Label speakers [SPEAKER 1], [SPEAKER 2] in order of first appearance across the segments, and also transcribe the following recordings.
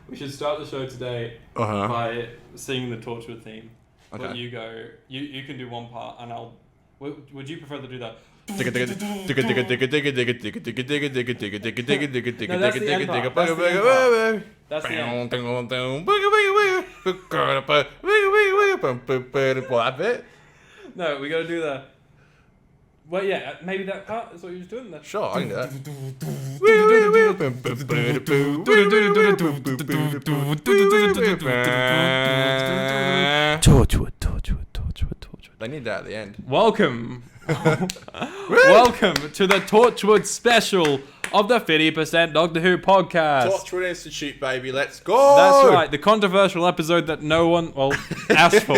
[SPEAKER 1] We should start the show today by singing the Torchwood theme. Okay. But you go. You can do one part, and I'll. Would you prefer to do that? No, that's the end part. That's the end.
[SPEAKER 2] What, that bit?
[SPEAKER 1] No, we gotta do the. Well, yeah, maybe that part is what you was doing there.
[SPEAKER 2] Sure, I can do that.
[SPEAKER 1] Torchwood.
[SPEAKER 2] They need that at the end.
[SPEAKER 1] Welcome to the Torchwood special of the 50% Doctor Who podcast.
[SPEAKER 2] Torchwood Institute, baby, let's go!
[SPEAKER 1] That's right, the controversial episode that no one, asked for.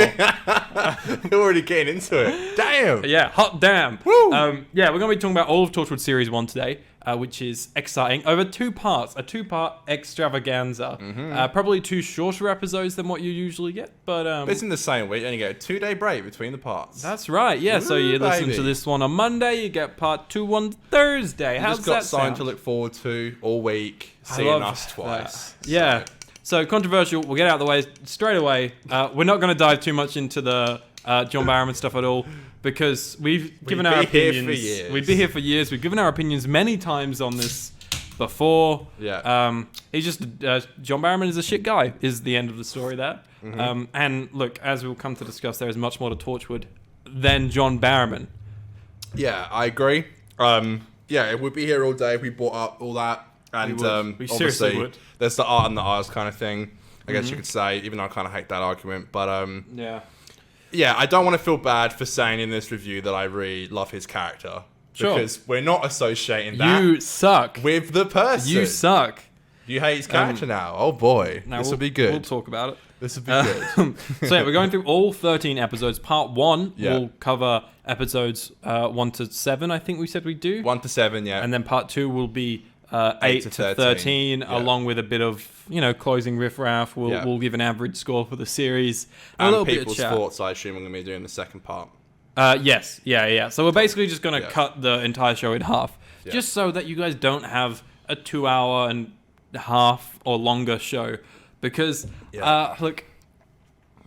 [SPEAKER 2] You're already getting into it. Damn!
[SPEAKER 1] Yeah, hot damn.
[SPEAKER 2] Woo!
[SPEAKER 1] Yeah, we're going to be talking about all of Torchwood Series 1 today, which is exciting. Over 2 parts, a 2-part extravaganza. Mm-hmm. Probably 2 shorter episodes than what you usually get, but
[SPEAKER 2] it's in the same week, and you get a 2-day break between the parts.
[SPEAKER 1] That's right, yeah. So you listen to this one on Monday, you get part 2 on Thursday. How's that sound?
[SPEAKER 2] Just got something to look forward to all week, seeing us twice.
[SPEAKER 1] Yeah. So controversial, we'll get out of the way straight away. We're not going to dive too much into the John Barrowman stuff at all, because we've given our opinions. We'd be here for years. We've given our opinions many times on this before.
[SPEAKER 2] Yeah.
[SPEAKER 1] He's just John Barrowman is a shit guy. Is the end of the story there. Mm-hmm. And look, as we'll come to discuss, there is much more to Torchwood than John Barrowman.
[SPEAKER 2] Yeah, I agree. Yeah, it would be here all day if we brought up all that. And
[SPEAKER 1] we seriously would.
[SPEAKER 2] There's the art and the arts kind of thing, I guess you could say, even though I kind of hate that argument. But yeah, I don't want to feel bad for saying in this review that I really love his character.
[SPEAKER 1] Sure.
[SPEAKER 2] Because we're not associating that
[SPEAKER 1] you suck
[SPEAKER 2] with the person.
[SPEAKER 1] You suck.
[SPEAKER 2] You hate his character now. Oh boy. This will be good.
[SPEAKER 1] We'll talk about it.
[SPEAKER 2] This will be good.
[SPEAKER 1] So yeah, we're going through all 13 episodes. Part 1 will cover episodes 1 to 7, I think we said we'd do.
[SPEAKER 2] 1 to 7, yeah.
[SPEAKER 1] And then part 2 will be 8 to 13 along with a bit of, closing riffraff. We'll give an average score for the series.
[SPEAKER 2] And people's thoughts, I assume, we're going to be doing the second part.
[SPEAKER 1] Yes. Yeah. So we're basically just going to cut the entire show in half. Yeah. Just so that you guys don't have a 2-hour and a half or longer show. Because, look,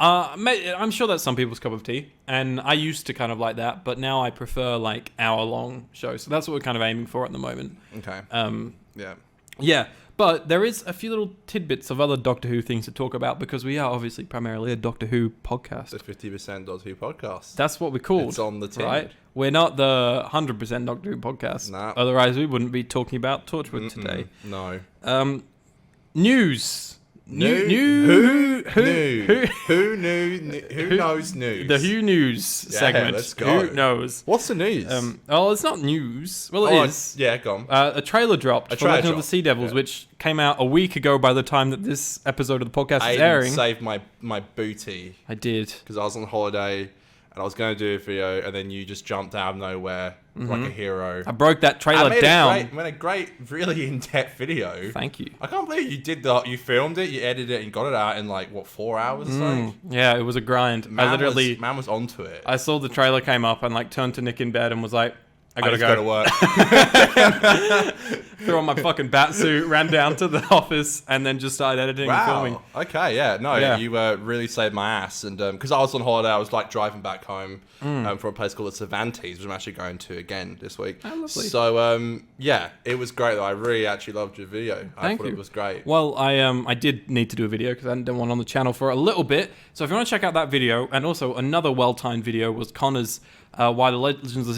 [SPEAKER 1] I'm sure that's some people's cup of tea. And I used to kind of like that. But now I prefer, hour-long shows. So that's what we're kind of aiming for at the moment.
[SPEAKER 2] Okay.
[SPEAKER 1] Yeah. But there is a few little tidbits of other Doctor Who things to talk about, because we are obviously primarily a Doctor Who podcast.
[SPEAKER 2] The 50% Doctor Who podcast.
[SPEAKER 1] That's what we're called.
[SPEAKER 2] It's on the tin.
[SPEAKER 1] Right? We're not the 100% Doctor Who podcast.
[SPEAKER 2] No.
[SPEAKER 1] Otherwise, we wouldn't be talking about Torchwood today.
[SPEAKER 2] No.
[SPEAKER 1] News.
[SPEAKER 2] Who knows news?
[SPEAKER 1] The Who News segment.
[SPEAKER 2] Let's go.
[SPEAKER 1] Who knows?
[SPEAKER 2] What's the news?
[SPEAKER 1] It's not news. Well, it is.
[SPEAKER 2] Yeah, go on.
[SPEAKER 1] A trailer dropped for Legend of the Sea Devils, which came out a week ago by the time that this episode of the podcast is airing.
[SPEAKER 2] I saved my booty.
[SPEAKER 1] I did.
[SPEAKER 2] Because I was on holiday and I was going to do a video, and then you just jumped out of nowhere like a hero.
[SPEAKER 1] I broke that trailer down.
[SPEAKER 2] I made a great, really in-depth video.
[SPEAKER 1] Thank you.
[SPEAKER 2] I can't believe you did that. You filmed it, you edited it, and got it out in 4 hours.
[SPEAKER 1] Yeah, it was a grind.
[SPEAKER 2] Man was onto it.
[SPEAKER 1] I saw the trailer came up and turned to Nick in bed and was like, I gotta go
[SPEAKER 2] to work.
[SPEAKER 1] Threw on my fucking bat suit, ran down to the office, and then just started editing and filming.
[SPEAKER 2] Okay, you really saved my ass. And because I was on holiday, I was driving back home from a place called the Cervantes, which I'm actually going to again this week.
[SPEAKER 1] Oh, lovely.
[SPEAKER 2] So it was great though. I really actually loved your video.
[SPEAKER 1] Thank you.
[SPEAKER 2] It was great.
[SPEAKER 1] Well, I did need to do a video because I hadn't done one on the channel for a little bit. So if you want to check out that video, and also another well-timed video was Connor's Why Legends of the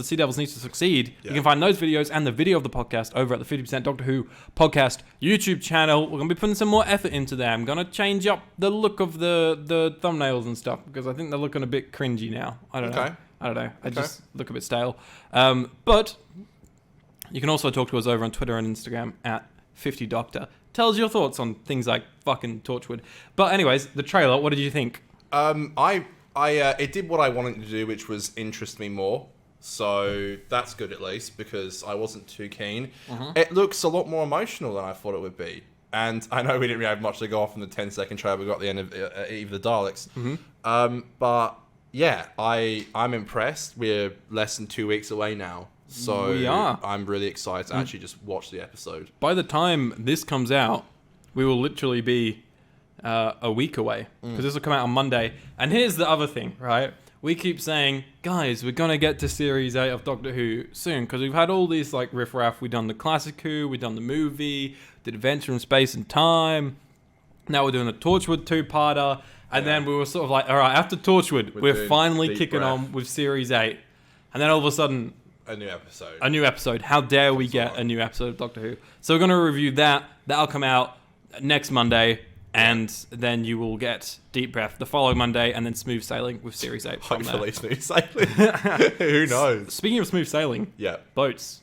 [SPEAKER 1] Sea Devils needs to succeed. You can find those videos and the video of the podcast over at the 50% Doctor Who podcast YouTube channel. We're going to be putting some more effort into there. I'm going to change up the look of the thumbnails and stuff, because I think they're looking a bit cringy now. I don't know. I just look a bit stale. But you can also talk to us over on Twitter and Instagram at 50doctor. Tell us your thoughts on things like fucking Torchwood. But anyways, the trailer, what did you think?
[SPEAKER 2] It did what I wanted to do, which was interest me more. So that's good, at least, because I wasn't too keen. It looks a lot more emotional than I thought it would be. And I know we didn't really have much to go off in the 10-second trailer we got at the end of Eve of the Daleks. But yeah, I'm impressed. We're less than 2 weeks away now So
[SPEAKER 1] We are.
[SPEAKER 2] I'm really excited to actually just watch the episode.
[SPEAKER 1] By the time this comes out, we will literally be a week away, because this will come out on Monday. And here's the other thing, right? We keep saying, guys, we're going to get to Series 8 of Doctor Who soon, because we've had all these like riff-raff. We've done the classic Who, we've done the movie, did Adventure in Space and Time. Now we're doing the Torchwood 2-parter. And then we were sort of like, all right, after Torchwood, we're finally kicking on with Series 8. And then all of a sudden...
[SPEAKER 2] A new episode.
[SPEAKER 1] A new episode. How dare we get a new episode of Doctor Who? So we're going to review that. That'll come out next Monday. And then you will get Deep Breath the following Monday, and then Smooth Sailing with Series 8 from there.
[SPEAKER 2] Hopefully smooth sailing. Who knows?
[SPEAKER 1] Speaking of smooth sailing, boats.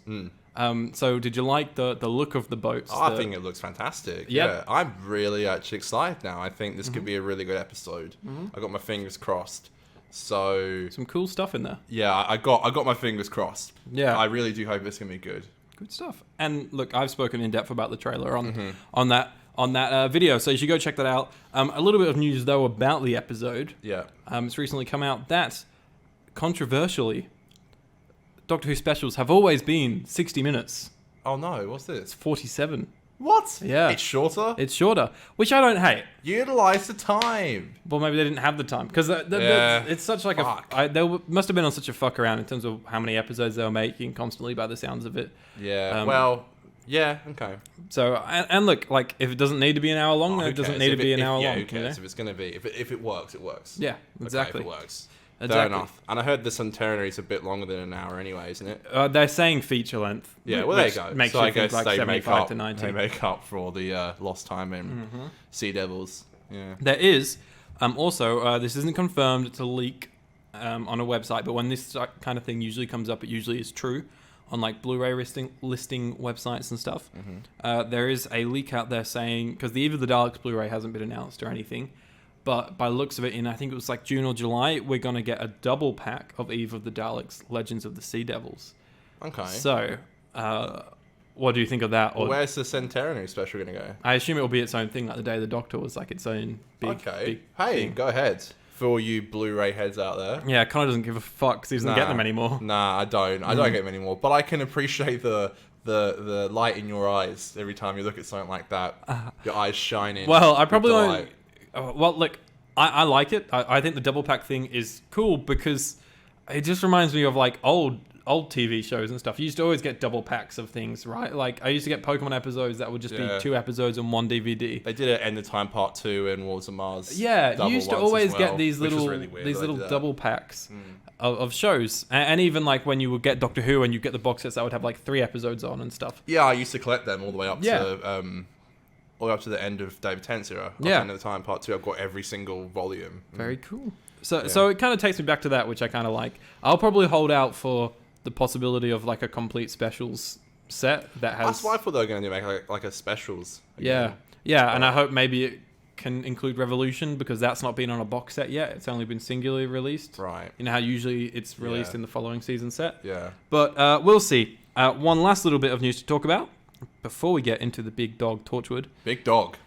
[SPEAKER 1] So did you like the look of the boats?
[SPEAKER 2] I think it looks fantastic. Yeah, I'm really actually excited now. I think this could be a really good episode. I got my fingers crossed. So
[SPEAKER 1] some cool stuff in there.
[SPEAKER 2] Yeah, I got my fingers crossed.
[SPEAKER 1] Yeah,
[SPEAKER 2] I really do hope it's gonna be good.
[SPEAKER 1] Good stuff. And look, I've spoken in depth about the trailer on that video, so you should go check that out. A little bit of news though about the episode.
[SPEAKER 2] Yeah.
[SPEAKER 1] It's recently come out that, controversially, Doctor Who specials have always been 60 minutes.
[SPEAKER 2] Oh no, what's this?
[SPEAKER 1] It's 47.
[SPEAKER 2] What?
[SPEAKER 1] Yeah.
[SPEAKER 2] It's shorter?
[SPEAKER 1] It's shorter, which I don't hate.
[SPEAKER 2] Utilize the time.
[SPEAKER 1] Well, maybe they didn't have the time, because it's such like they must have been on such a fuck around in terms of how many episodes they were making constantly by the sounds of it.
[SPEAKER 2] Yeah, yeah, okay.
[SPEAKER 1] So, and look, like, if it doesn't need to be an hour long, then it doesn't need to be an hour long.
[SPEAKER 2] Yeah, who cares? If it's going to be, if it works, it works.
[SPEAKER 1] Yeah, exactly.
[SPEAKER 2] Okay, if it works.
[SPEAKER 1] Exactly.
[SPEAKER 2] Fair enough. And I heard the Centenary is a bit longer than an hour anyway, isn't it?
[SPEAKER 1] They're saying feature length.
[SPEAKER 2] Yeah, well, there you go.
[SPEAKER 1] Makes
[SPEAKER 2] so
[SPEAKER 1] you
[SPEAKER 2] I
[SPEAKER 1] think
[SPEAKER 2] guess
[SPEAKER 1] like
[SPEAKER 2] they
[SPEAKER 1] 75 to 90.
[SPEAKER 2] They make up for all the lost time in Sea Devils. Yeah.
[SPEAKER 1] There is, also, this isn't confirmed, it's a leak on a website, but when this kind of thing usually comes up, it usually is true on like Blu-ray listing websites and stuff. There is a leak out there saying, because the Eve of the Daleks Blu-ray hasn't been announced or anything, but by the looks of it, in I think it was like June or July, we're going to get a double pack of Eve of the Daleks, Legends of the Sea Devils.
[SPEAKER 2] Okay.
[SPEAKER 1] So, what do you think of that?
[SPEAKER 2] Well, where's the Centenary special going to go?
[SPEAKER 1] I assume it will be its own thing, like the Day of the Doctor was like its own big
[SPEAKER 2] hey,
[SPEAKER 1] thing.
[SPEAKER 2] Go ahead. For all you Blu-ray heads out there.
[SPEAKER 1] Yeah, Connor doesn't give a fuck because he doesn't get them anymore.
[SPEAKER 2] Nah, I don't. I don't get them anymore. But I can appreciate the light in your eyes every time you look at something like that. Your eyes shining.
[SPEAKER 1] Well, I probably won't. Well, look, I like it. I think the double pack thing is cool because it just reminds me of like old TV shows and stuff. You used to always get double packs of things, right? Like I used to get Pokemon episodes that would just be 2 episodes on one DVD.
[SPEAKER 2] They did it End of Time Part 2 and Wars of Mars.
[SPEAKER 1] Yeah, you used to always get these little
[SPEAKER 2] really
[SPEAKER 1] double packs of shows, and even like when you would get Doctor Who and you get the box sets that would have like 3 episodes on and stuff.
[SPEAKER 2] Yeah, I used to collect them all the way up to the end of David Tennant's era. End of the Time Part 2. I've got every single volume.
[SPEAKER 1] Very cool. So it kind of takes me back to that, which I kind of like. I'll probably hold out for the possibility of like a complete specials set that has.
[SPEAKER 2] That's why I thought they were going to make like a specials.
[SPEAKER 1] Again. Yeah, and I hope maybe it can include Revolution because that's not been on a box set yet. It's only been singularly released.
[SPEAKER 2] Right.
[SPEAKER 1] You know how usually it's released in the following season set.
[SPEAKER 2] Yeah.
[SPEAKER 1] But we'll see. One last little bit of news to talk about before we get into the big dog Torchwood.
[SPEAKER 2] Big dog.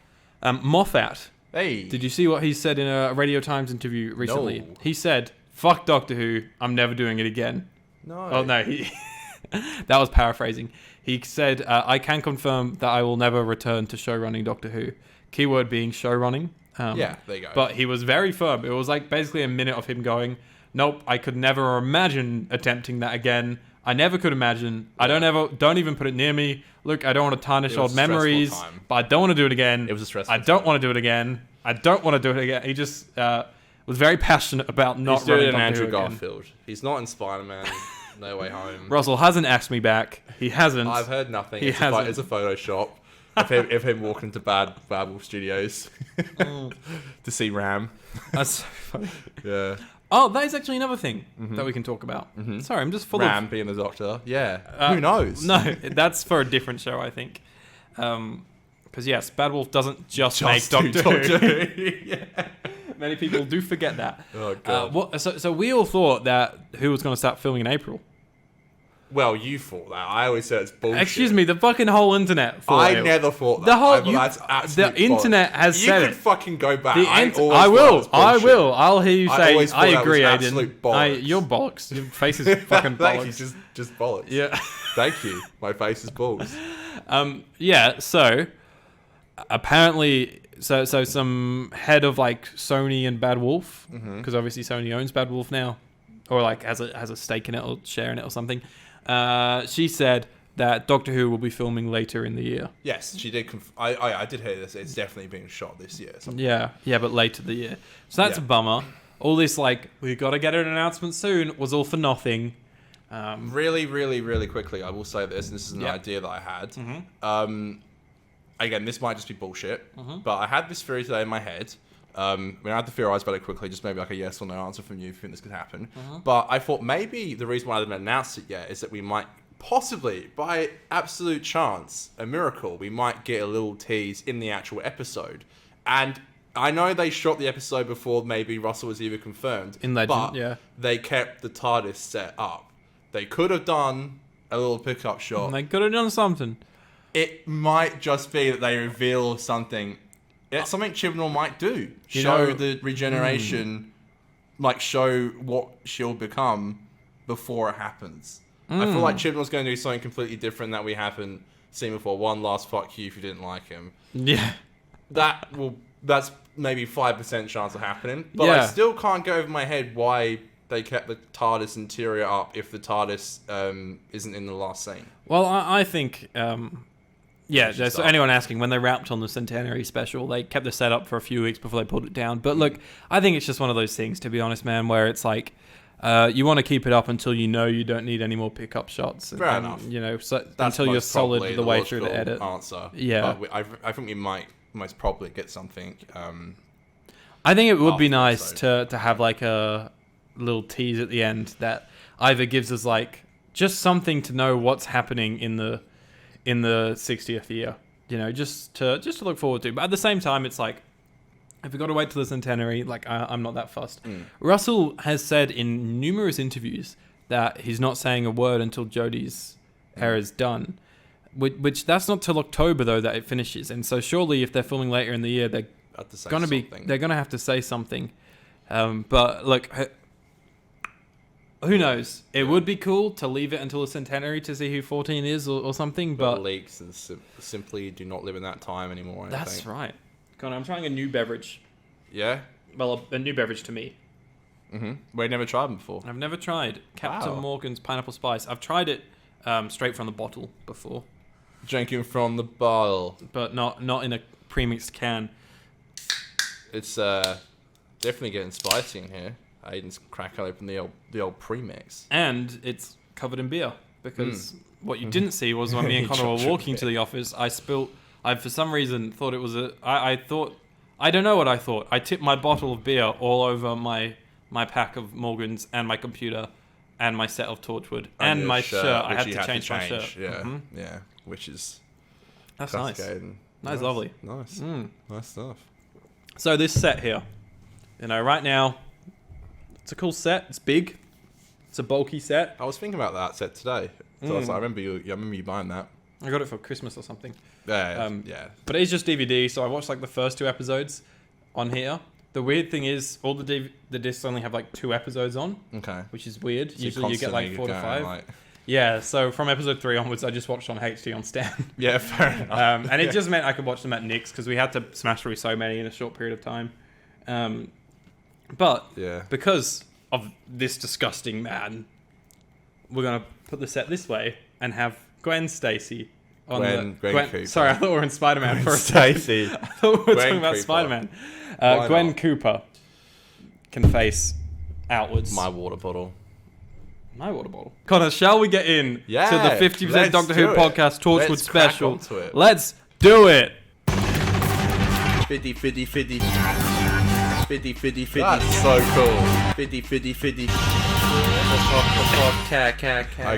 [SPEAKER 1] Moffat.
[SPEAKER 2] Hey.
[SPEAKER 1] Did you see what he said in a Radio Times interview recently?
[SPEAKER 2] No.
[SPEAKER 1] He said, "Fuck Doctor Who. I'm never doing it again."
[SPEAKER 2] No.
[SPEAKER 1] Oh, no. That was paraphrasing. He said, I can confirm that I will never return to showrunning Doctor Who. Keyword being showrunning.
[SPEAKER 2] Yeah, there you go.
[SPEAKER 1] But he was very firm. It was like basically a minute of him going, nope, I could never imagine attempting that again. I never could imagine. Yeah. Don't even put it near me. Look, I don't want to tarnish old memories, but I don't want to do it again.
[SPEAKER 2] It was a stressful
[SPEAKER 1] I don't want to do it again. I don't want to do it again. He just was very passionate about not running Doctor Who
[SPEAKER 2] Andrew
[SPEAKER 1] again.
[SPEAKER 2] Garfield. He's not in Spider-Man. No Way Home.
[SPEAKER 1] Russell hasn't asked me back. He hasn't.
[SPEAKER 2] I've heard nothing.
[SPEAKER 1] It's
[SPEAKER 2] a Photoshop of him walking to Bad Babel Studios to see Ram.
[SPEAKER 1] That's so funny.
[SPEAKER 2] Yeah.
[SPEAKER 1] Oh, that is actually another thing that we can talk about. Sorry, I'm just full
[SPEAKER 2] Ram being the Doctor. Yeah. Who knows?
[SPEAKER 1] No, that's for a different show, I think. Because yes, Bad Wolf doesn't just make Doctor Who. Yeah. Many people do forget that.
[SPEAKER 2] Oh god.
[SPEAKER 1] So we all thought that Who was going to start filming in April.
[SPEAKER 2] Well, you thought that. I always said it's bullshit.
[SPEAKER 1] Excuse me, the fucking whole internet thought
[SPEAKER 2] I
[SPEAKER 1] it.
[SPEAKER 2] never thought that.
[SPEAKER 1] The whole
[SPEAKER 2] That's absolute
[SPEAKER 1] the internet has
[SPEAKER 2] you
[SPEAKER 1] said
[SPEAKER 2] could
[SPEAKER 1] it.
[SPEAKER 2] fucking go back.
[SPEAKER 1] I will. I'll hear you say.
[SPEAKER 2] always thought
[SPEAKER 1] I
[SPEAKER 2] that
[SPEAKER 1] agree,
[SPEAKER 2] was
[SPEAKER 1] Aiden.
[SPEAKER 2] absolute bollocks.
[SPEAKER 1] You're bollocks. Your face is fucking
[SPEAKER 2] Thank
[SPEAKER 1] bollocks.
[SPEAKER 2] you. Just bollocks.
[SPEAKER 1] Yeah.
[SPEAKER 2] Thank you. My face is balls.
[SPEAKER 1] Yeah. So apparently, so some head of like Sony and Bad Wolf, because obviously Sony owns Bad Wolf now, or like has a stake in it or share in it or something. She said that Doctor Who will be filming later in the year.
[SPEAKER 2] Yes, she did. I did hear this. It's definitely being shot this year.
[SPEAKER 1] Yeah, but later the year. So that's a bummer. All this like we got to get an announcement soon was all for nothing.
[SPEAKER 2] Really, really, really quickly, I will say this, and this is an idea that I had. Again, this might just be bullshit, but I had this theory today in my head. I had to theorize about it quickly, just maybe like a yes or no answer from you if you think this could happen. But I thought maybe the reason why I haven't announced it yet is that we might possibly, by absolute chance, a miracle, we might get a little tease in the actual episode. And I know they shot the episode before maybe Russell was even confirmed.
[SPEAKER 1] In Legend,
[SPEAKER 2] but they kept the TARDIS set up. They could have done a little pickup shot.
[SPEAKER 1] They could have done something.
[SPEAKER 2] It might just be that they reveal something. It's something Chibnall might do. Show the regeneration, like show what she'll become before it happens. I feel like Chibnall's going to do something completely different that we haven't seen before. One last fuck you if you didn't like him.
[SPEAKER 1] Yeah.
[SPEAKER 2] That's maybe 5% chance of happening. But I still can't get over my head why they kept the TARDIS interior up if the TARDIS isn't in the last scene.
[SPEAKER 1] Well, I think... so anyone asking, when they wrapped on the Centenary special, they kept the setup for a few weeks before they pulled it down. But look, I think it's just one of those things, to be honest, man, where it's like, you want to keep it up until you know you don't need any more pickup shots.
[SPEAKER 2] Fair enough.
[SPEAKER 1] You know, so
[SPEAKER 2] That's
[SPEAKER 1] until you're solid the way through the edit.
[SPEAKER 2] Answer.
[SPEAKER 1] Yeah.
[SPEAKER 2] But I think we might most probably get something.
[SPEAKER 1] I think it would be nice to have like a little tease at the end that either gives us like just something to know what's happening in the 60th year, you know, just to look forward to. But at the same time, it's like, if we got to wait till the centenary, like I'm not that fussed. Russell has said in numerous interviews that he's not saying a word until Jodie's era's done, which that's not till October though that it finishes. And so surely if they're filming later in the year, they're gonna have to say something. But look, who knows? It would be cool to leave it until the centenary to see who 14 is or something, but
[SPEAKER 2] leaks and simply do not live in that time anymore.
[SPEAKER 1] That's right. Connor, I'm trying a new beverage.
[SPEAKER 2] Yeah?
[SPEAKER 1] Well, a new beverage to me.
[SPEAKER 2] We've never tried them before.
[SPEAKER 1] I've never tried Captain Morgan's Pineapple Spice. I've tried it straight from the bottle before.
[SPEAKER 2] Drinking from the bottle.
[SPEAKER 1] But not in a premixed can.
[SPEAKER 2] It's definitely getting spicy in here. Aiden's cracking open the old premix. And
[SPEAKER 1] it's covered in beer. Because what you didn't see was when me and Connor were walking to the office, I for some reason thought it was I don't know what I thought. I tipped my bottle of beer all over my pack of Morgans and my computer and my set of Torchwood and my shirt. I had to change my shirt.
[SPEAKER 2] Yeah, yeah, which is...
[SPEAKER 1] That's nice. Nice, lovely.
[SPEAKER 2] Nice. Nice stuff.
[SPEAKER 1] So this set here, you know, right now, it's a cool set. It's big. It's a bulky set.
[SPEAKER 2] I was thinking about that set today. So I remember you buying that.
[SPEAKER 1] I got it for Christmas or something.
[SPEAKER 2] Yeah.
[SPEAKER 1] But it is just DVD, so I watched like the first 2 episodes on here. The weird thing is, all the discs only have like 2 episodes on. Okay. Which is weird. So usually you get like 4 to 5. Yeah, so from episode 3 onwards, I just watched on HD on Stan.
[SPEAKER 2] Yeah, fair enough.
[SPEAKER 1] And it just meant I could watch them at Nick's because we had to smash through so many in a short period of time. But because of this disgusting man, we're going to put the set this way and have Gwen Stacy on
[SPEAKER 2] Gwen Cooper.
[SPEAKER 1] Sorry, I thought we were in Spider-Man for a
[SPEAKER 2] Stacy.
[SPEAKER 1] I thought we were talking about Spider-Man. Gwen Cooper can face outwards.
[SPEAKER 2] My water bottle.
[SPEAKER 1] Connor, shall we get in to the 50% Doctor Who podcast Torchwood special? Let's do it.
[SPEAKER 2] 50. That's so cool. 50.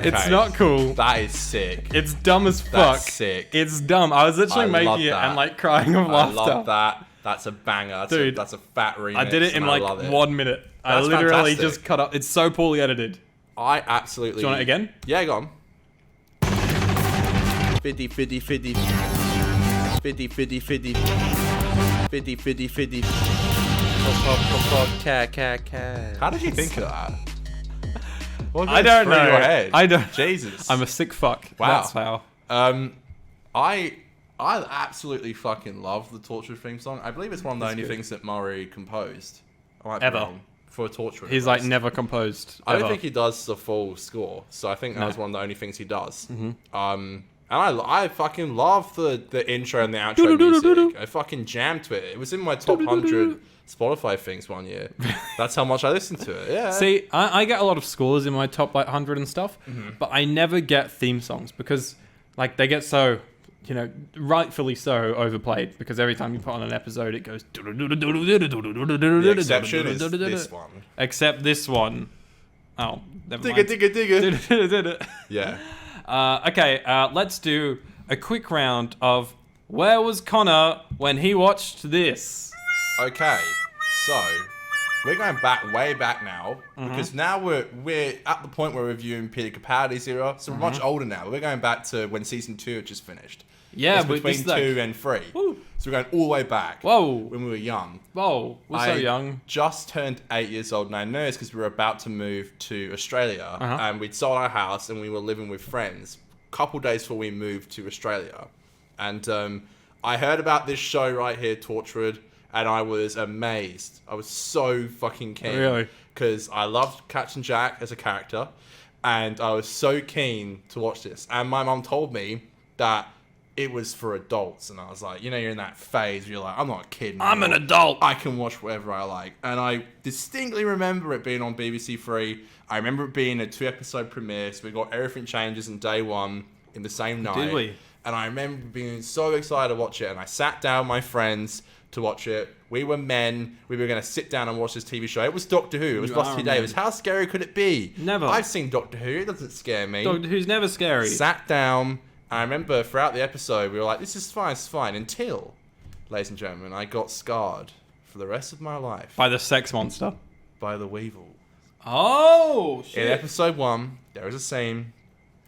[SPEAKER 1] It's not cool.
[SPEAKER 2] That is sick.
[SPEAKER 1] It's dumb as fuck.
[SPEAKER 2] That's sick.
[SPEAKER 1] It's dumb. I was literally making it and like crying of laughter.
[SPEAKER 2] I love that. That's a banger.
[SPEAKER 1] Dude,
[SPEAKER 2] that's a fat remix.
[SPEAKER 1] I did it in like 1 minute. I literally just cut up. It's so poorly edited.
[SPEAKER 2] I absolutely...
[SPEAKER 1] Do you want it again?
[SPEAKER 2] Yeah, go on. 50, 50, 50. 50, 50, 50. 50, 50, 50. How did you think of that?
[SPEAKER 1] I don't know.
[SPEAKER 2] Your head?
[SPEAKER 1] I don't.
[SPEAKER 2] Jesus.
[SPEAKER 1] I'm a sick fuck.
[SPEAKER 2] Wow.
[SPEAKER 1] That's how.
[SPEAKER 2] I absolutely fucking love the Torchwood theme song. I believe it's one of the only things that Murray composed. I might be
[SPEAKER 1] Ever.
[SPEAKER 2] wrong. For Torchwood.
[SPEAKER 1] He's like never composed.
[SPEAKER 2] I don't
[SPEAKER 1] ever.
[SPEAKER 2] think he does the full score, so I think that was one of the only things he does.
[SPEAKER 1] Mm-hmm.
[SPEAKER 2] And I fucking love the intro and the outro music. I fucking jammed to it. It was in my top 100 Spotify things one year. That's how much I listened to it. Yeah.
[SPEAKER 1] See, I get a lot of scores in my top like 100 and stuff, but I never get theme songs because like they get so, you know, rightfully so overplayed because every time you put on an episode it goes.
[SPEAKER 2] The exception is this one.
[SPEAKER 1] Except this one. Oh, never mind.
[SPEAKER 2] Digga. Yeah.
[SPEAKER 1] Okay, let's do a quick round of where was Connor when he watched this?
[SPEAKER 2] Okay, so we're going way back now because now we're at the point where we're reviewing Peter Capaldi's era, so we're much older now. We're going back to when season 2 had just finished.
[SPEAKER 1] Yeah,
[SPEAKER 2] it's between 2 and 3.
[SPEAKER 1] Woo.
[SPEAKER 2] So we're going all the way back.
[SPEAKER 1] Whoa,
[SPEAKER 2] when we were young.
[SPEAKER 1] Whoa, we're so young.
[SPEAKER 2] Just turned 8 years old, and I know it's because we were about to move to Australia, and we'd sold our house, and we were living with friends. A couple days before we moved to Australia, and I heard about this show right here, Torchwood. And I was amazed. I was so fucking keen.
[SPEAKER 1] Really?
[SPEAKER 2] Because I loved Captain Jack as a character. And I was so keen to watch this. And my mum told me that it was for adults. And I was like, you know, you're in that phase where you're like, I'm not a kid anymore.
[SPEAKER 1] I'm an adult.
[SPEAKER 2] I can watch whatever I like. And I distinctly remember it being on BBC Three. I remember it being a 2-episode premiere. So we got Everything Changes in day one in the same night.
[SPEAKER 1] Did we?
[SPEAKER 2] And I remember being so excited to watch it. And I sat down with my friends to watch it. We were men. We were going to sit down and watch this TV show. It was Doctor Who. It was Rusty Davis. How scary could it be?
[SPEAKER 1] Never.
[SPEAKER 2] I've seen Doctor Who. It doesn't scare me.
[SPEAKER 1] Doctor Who's never scary.
[SPEAKER 2] Sat down. I remember throughout the episode, we were like, this is fine, it's fine. Until, ladies and gentlemen, I got scarred for the rest of my life.
[SPEAKER 1] By the sex monster.
[SPEAKER 2] By the Weevil.
[SPEAKER 1] Oh, shit.
[SPEAKER 2] In episode 1, there is a scene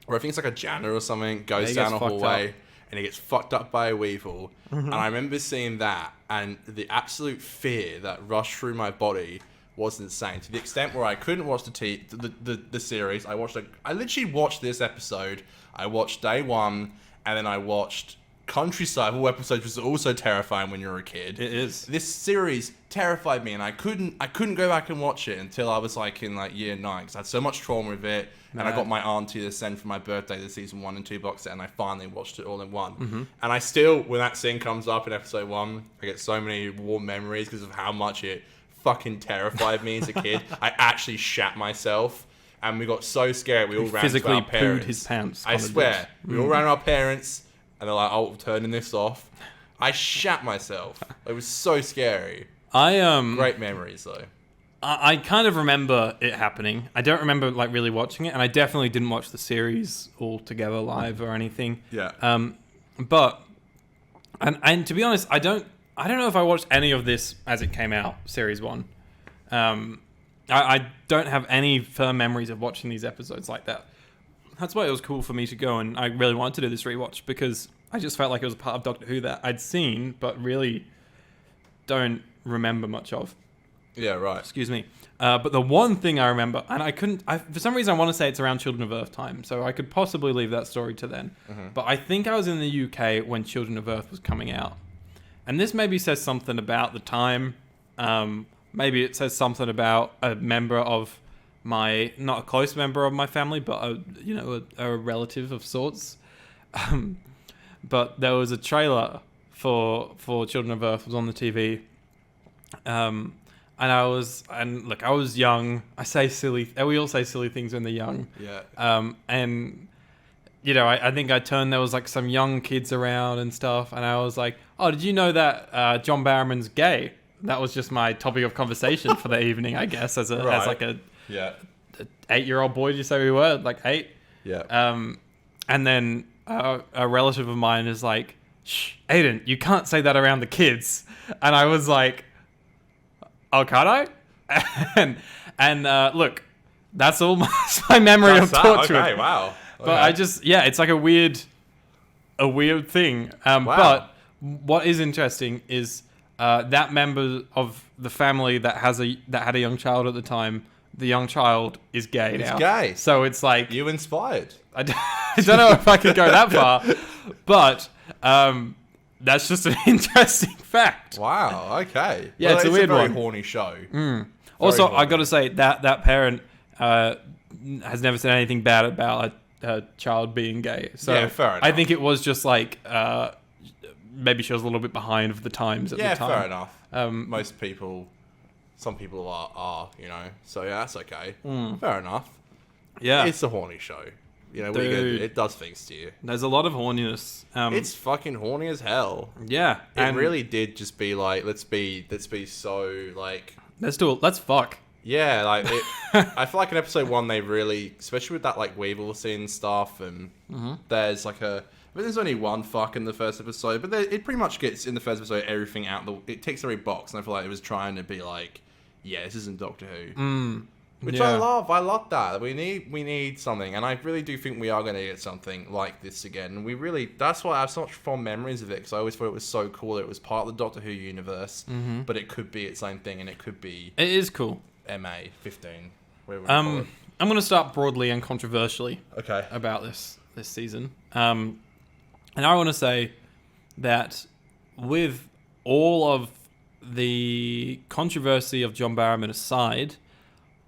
[SPEAKER 2] where I think it's like a janitor or something goes down a hallway and he gets fucked up by a Weevil. And I remember seeing that, and the absolute fear that rushed through my body was insane. To the extent where I couldn't watch the series. I literally watched this episode. I watched day 1, and then I watched Countryside, all episodes, was also terrifying when you're a kid.
[SPEAKER 1] It is.
[SPEAKER 2] This series terrified me, and I couldn't go back and watch it until I was like in like year 9 because I had so much trauma with it. And I got my auntie to send for my birthday the season 1 and 2 box set, and I finally watched it all in one. And I still, when that scene comes up in episode 1, I get so many warm memories because of how much it fucking terrified me as a kid. I actually shat myself, and we got so scared we all ran to our parents.
[SPEAKER 1] Physically pooed his pants.
[SPEAKER 2] I swear, we all ran to our parents, and they're like, "Oh, we're turning this off." I shat myself. It was so scary. Great memories though.
[SPEAKER 1] I kind of remember it happening. I don't remember like really watching it, and I definitely didn't watch the series all together live or anything.
[SPEAKER 2] Yeah.
[SPEAKER 1] But and to be honest, I don't know if I watched any of this as it came out, series 1. I don't have any firm memories of watching these episodes like that. That's why it was cool for me to go, and I really wanted to do this rewatch because I just felt like it was a part of Doctor Who that I'd seen but really don't remember much of.
[SPEAKER 2] Yeah, right.
[SPEAKER 1] Excuse me. But the one thing I remember, and for some reason I want to say it's around Children of Earth time, so I could possibly leave that story to then. But I think I was in the UK when Children of Earth was coming out. And this maybe says something about the time. Maybe it says something about a member of not a close member of my family, but a relative of sorts. But there was a trailer for Children of Earth was on the TV. And I was young. I say silly. We all say silly things when they're young.
[SPEAKER 2] Yeah.
[SPEAKER 1] And I think I turned. There was like some young kids around and stuff, and I was like, "Oh, did you know that John Barrowman's gay?" That was just my topic of conversation for the evening, I guess, as like a 8-year-old boy. Did you say we were like 8?
[SPEAKER 2] Yeah.
[SPEAKER 1] And then a relative of mine is like, "Shh, Aiden, you can't say that around the kids." And I was like, "Oh, can't I?" and look, that's all my memory of Torchwood.
[SPEAKER 2] Okay, wow.
[SPEAKER 1] But it's like a weird a weird thing.
[SPEAKER 2] Wow.
[SPEAKER 1] But what is interesting is that member of the family that had a young child at the time, the young child is gay now.
[SPEAKER 2] It's gay.
[SPEAKER 1] So it's like...
[SPEAKER 2] You inspired.
[SPEAKER 1] I don't know if I could go that far, but that's just an interesting fact.
[SPEAKER 2] Wow, okay.
[SPEAKER 1] Yeah, it's a weird
[SPEAKER 2] very
[SPEAKER 1] one.
[SPEAKER 2] horny show.
[SPEAKER 1] Also,
[SPEAKER 2] horny.
[SPEAKER 1] I got to say that parent has never said anything bad about a child being gay. So
[SPEAKER 2] Yeah, fair enough.
[SPEAKER 1] I think it was just like maybe she was a little bit behind of the times at the time.
[SPEAKER 2] Yeah, fair enough.
[SPEAKER 1] Most
[SPEAKER 2] Some people are, so yeah, that's okay. Fair enough.
[SPEAKER 1] Yeah,
[SPEAKER 2] It's a horny show. What are you gonna do? It does things to you.
[SPEAKER 1] there's a lot of horniness.
[SPEAKER 2] It's fucking horny as hell.
[SPEAKER 1] Yeah,
[SPEAKER 2] It really did just be like, let's be so like,
[SPEAKER 1] let's fuck.
[SPEAKER 2] yeah, like I feel like in episode 1 they really, especially with that like Weevil scene stuff, and there's like there's only one fuck in the first episode, but it pretty much gets in the first episode everything out it takes every box, and I feel like it was trying to be like, yeah, this isn't Doctor Who. Which
[SPEAKER 1] Yeah.
[SPEAKER 2] I love that. We need something, and I really do think we are going to get something like this again. That's why I have so much fond memories of it, because I always thought it was so cool that it was part of the Doctor Who universe, but it could be its own thing, and it could be
[SPEAKER 1] It is cool.
[SPEAKER 2] MA 15. Whatever we call it.
[SPEAKER 1] I'm going to start broadly and controversially
[SPEAKER 2] Okay.
[SPEAKER 1] about this season. And I want to say that with all of the controversy of John Barrowman aside,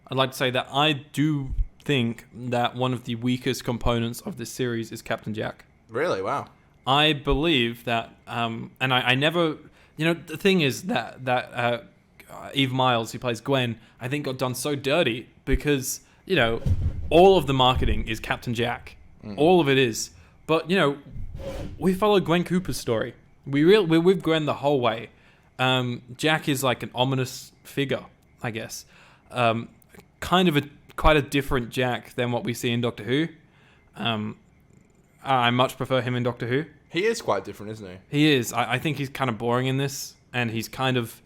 [SPEAKER 1] I'd like to say that I do think that one of the weakest components of this series is Captain Jack.
[SPEAKER 2] Really? Wow.
[SPEAKER 1] I believe that, and I never, the thing is that Eve Miles, who plays Gwen, I think got done so dirty because, all of the marketing is Captain Jack. All of it is. But, we follow Gwen Cooper's story. We're with Gwen the whole way. Jack is like an ominous figure, I guess. Kind of quite a different Jack than what we see in Doctor Who. I much prefer him in Doctor Who.
[SPEAKER 2] He is quite different, isn't he?
[SPEAKER 1] He is. I think he's kind of boring in this, and he's kind of...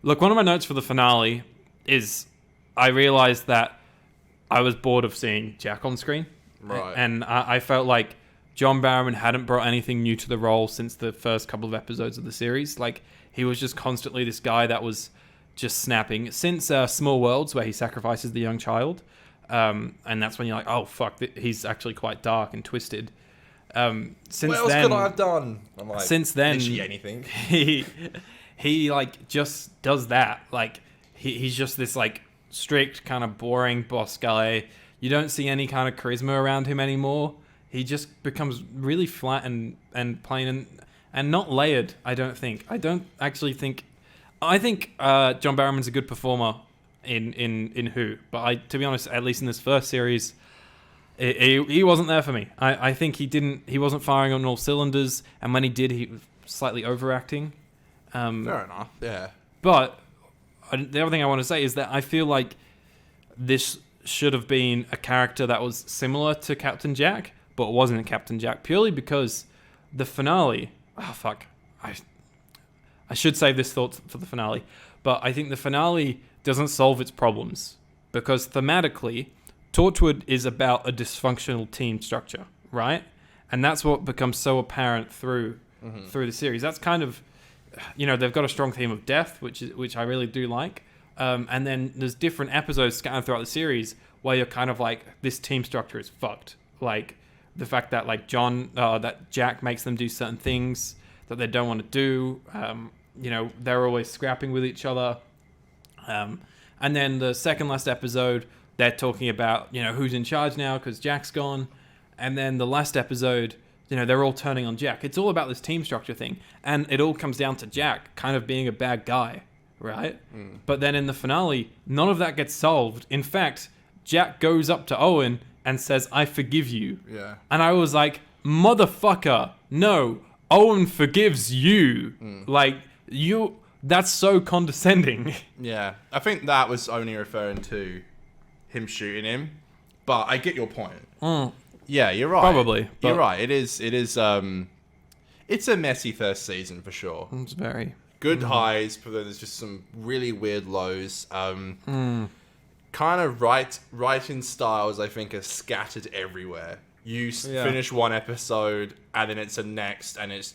[SPEAKER 1] Look, one of my notes for the finale is I realized that I was bored of seeing Jack on screen.
[SPEAKER 2] Right.
[SPEAKER 1] And I felt like John Barrowman hadn't brought anything new to the role since the first couple of episodes of the series. Like, he was just constantly this guy that was just snapping. Since Small Worlds, where he sacrifices the young child, and that's when you're like, oh, fuck, he's actually quite dark and twisted. Since
[SPEAKER 2] what else
[SPEAKER 1] then,
[SPEAKER 2] could I have done? I'm like,
[SPEAKER 1] since then,
[SPEAKER 2] literally anything.
[SPEAKER 1] He like just does that. Like he's just this like strict kind of boring boss guy. You don't see any kind of charisma around him anymore. He just becomes really flat and plain and not layered. I don't think. I think John Barrowman's a good performer in Who, but to be honest, at least in this first series, he wasn't there for me. I think he wasn't firing on all cylinders, and when he did, he was slightly overacting.
[SPEAKER 2] Fair enough, yeah.
[SPEAKER 1] But the other thing I want to say is that I feel like this should have been a character that was similar to Captain Jack, but wasn't Captain Jack, purely because the finale... Oh, fuck. I should save this thought for the finale, but I think the finale doesn't solve its problems, because thematically, Torchwood is about a dysfunctional team structure, right? And that's what becomes so apparent through the series. That's kind of... they've got a strong theme of death, which I really do like. And then there's different episodes scattered throughout the series where you're kind of like, this team structure is fucked. Like the fact that like that Jack makes them do certain things that they don't want to do. They're always scrapping with each other. And then the second last episode, they're talking about, who's in charge now because Jack's gone. And then the last episode, they're all turning on Jack. It's all about this team structure thing. And it all comes down to Jack kind of being a bad guy, right? But then in the finale, none of that gets solved. In fact, Jack goes up to Owen and says, I forgive you.
[SPEAKER 2] Yeah.
[SPEAKER 1] And I was like, motherfucker, no, Owen forgives you. Like, that's so condescending.
[SPEAKER 2] Yeah. I think that was only referring to him shooting him. But I get your point. Yeah, you're right.
[SPEAKER 1] Probably.
[SPEAKER 2] You're right. It is. It's a messy first season for sure.
[SPEAKER 1] It's very
[SPEAKER 2] good highs, but then there's just some really weird lows. Kind of writing styles, I think, are scattered everywhere. you finish one episode and then it's the next and it's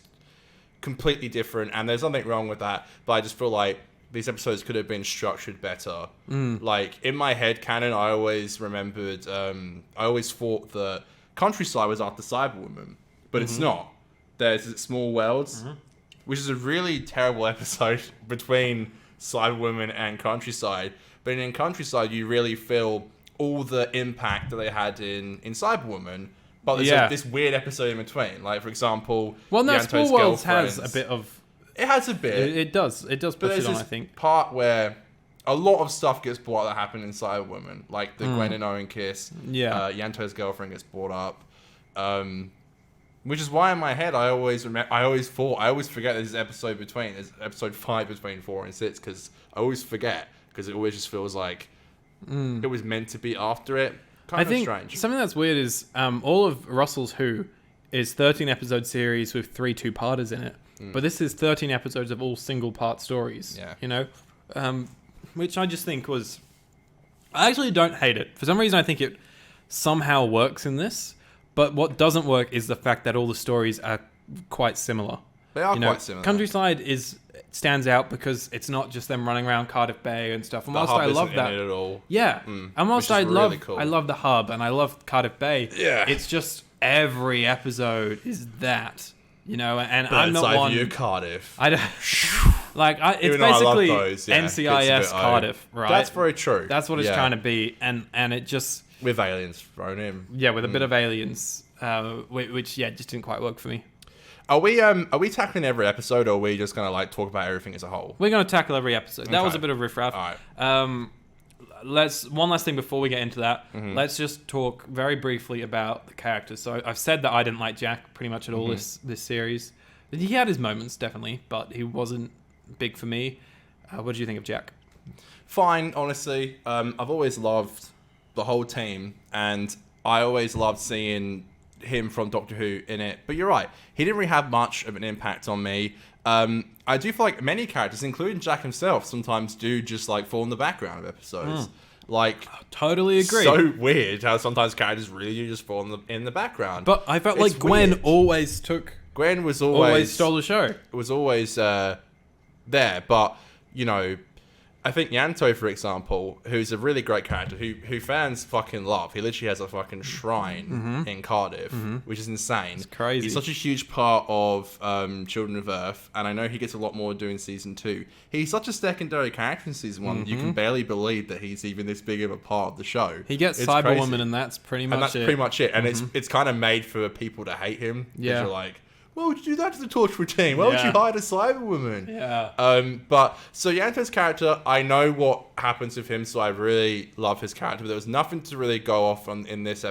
[SPEAKER 2] completely different, and there's nothing wrong with that, but I just feel like these episodes could have been structured better. Like, in my head canon, I always remembered, I always thought that Countryside was after Cyberwoman, but it's not. There's Small Worlds, which is a really terrible episode between Cyberwoman and Countryside, but in Countryside, you really feel all the impact that they had in Cyberwoman. But there's this weird episode in between. Like, for example,
[SPEAKER 1] Small Worlds has a bit of...
[SPEAKER 2] It has a bit.
[SPEAKER 1] It does. It does push it on, I think.
[SPEAKER 2] Part where a lot of stuff gets brought up that happened in Cyberwoman. Like the Gwen and Owen kiss. Yeah. Yanto's girlfriend gets brought up. Which is why in my head I always forget there's episode 5 between 4 and 6, because I always forget, because it always just feels like it was meant to be after it. I think strange.
[SPEAKER 1] Something that's weird is all of Russell's Who is 13 episode series with 3 two-parters in it, but this is 13 episodes of all single part stories.
[SPEAKER 2] Yeah,
[SPEAKER 1] you know, which I just think was. I actually don't hate it. For some reason, I think it somehow works in this. But what doesn't work is the fact that all the stories are quite similar.
[SPEAKER 2] They are quite similar.
[SPEAKER 1] Countryside stands out because it's not just them running around Cardiff Bay and stuff. And whilst I love that,
[SPEAKER 2] in it at all.
[SPEAKER 1] Yeah, and whilst I love the hub and I love Cardiff Bay.
[SPEAKER 2] Yeah,
[SPEAKER 1] it's just every episode is that, you know. And I'm not one.
[SPEAKER 2] View Cardiff.
[SPEAKER 1] I don't like. It's basically NCIS Cardiff, right?
[SPEAKER 2] That's very true.
[SPEAKER 1] That's what it's trying to be, and it just
[SPEAKER 2] with aliens thrown in.
[SPEAKER 1] Yeah, with a bit of aliens, which just didn't quite work for me.
[SPEAKER 2] Are we tackling every episode, or are we just gonna talk about everything as a whole?
[SPEAKER 1] We're gonna tackle every episode. That was a bit of riffraff.
[SPEAKER 2] All right.
[SPEAKER 1] One last thing before we get into that. Let's just talk very briefly about the characters. So I've said that I didn't like Jack pretty much at all this series. He had his moments, definitely, but he wasn't big for me. What did you think of Jack?
[SPEAKER 2] Fine, honestly. I've always loved the whole team, and I always loved seeing him from Doctor Who in it. But you're right, he didn't really have much of an impact on me. I do feel like many characters, including Jack himself, sometimes do just fall in the background of episodes. I
[SPEAKER 1] totally agree.
[SPEAKER 2] So weird how sometimes characters really do just fall in the background.
[SPEAKER 1] But I felt like Gwen always stole the show.
[SPEAKER 2] It was always there, but you know, I think Yanto, for example, who's a really great character, who fans fucking love. He literally has a fucking shrine in Cardiff, which is insane.
[SPEAKER 1] It's crazy.
[SPEAKER 2] He's such a huge part of Children of Earth, and I know he gets a lot more doing season 2. He's such a secondary character in season 1 that you can barely believe that he's even this big of a part of the show.
[SPEAKER 1] He gets Cyberwoman, and that's pretty much it.
[SPEAKER 2] And it's kind of made for people to hate him. Yeah. You're like, why would you do that to the Torchwood team? Why would you hide a Cyberwoman?
[SPEAKER 1] Yeah.
[SPEAKER 2] But so Yanto's character, I know what happens with him, so I really love his character. But there was nothing to really go off on in this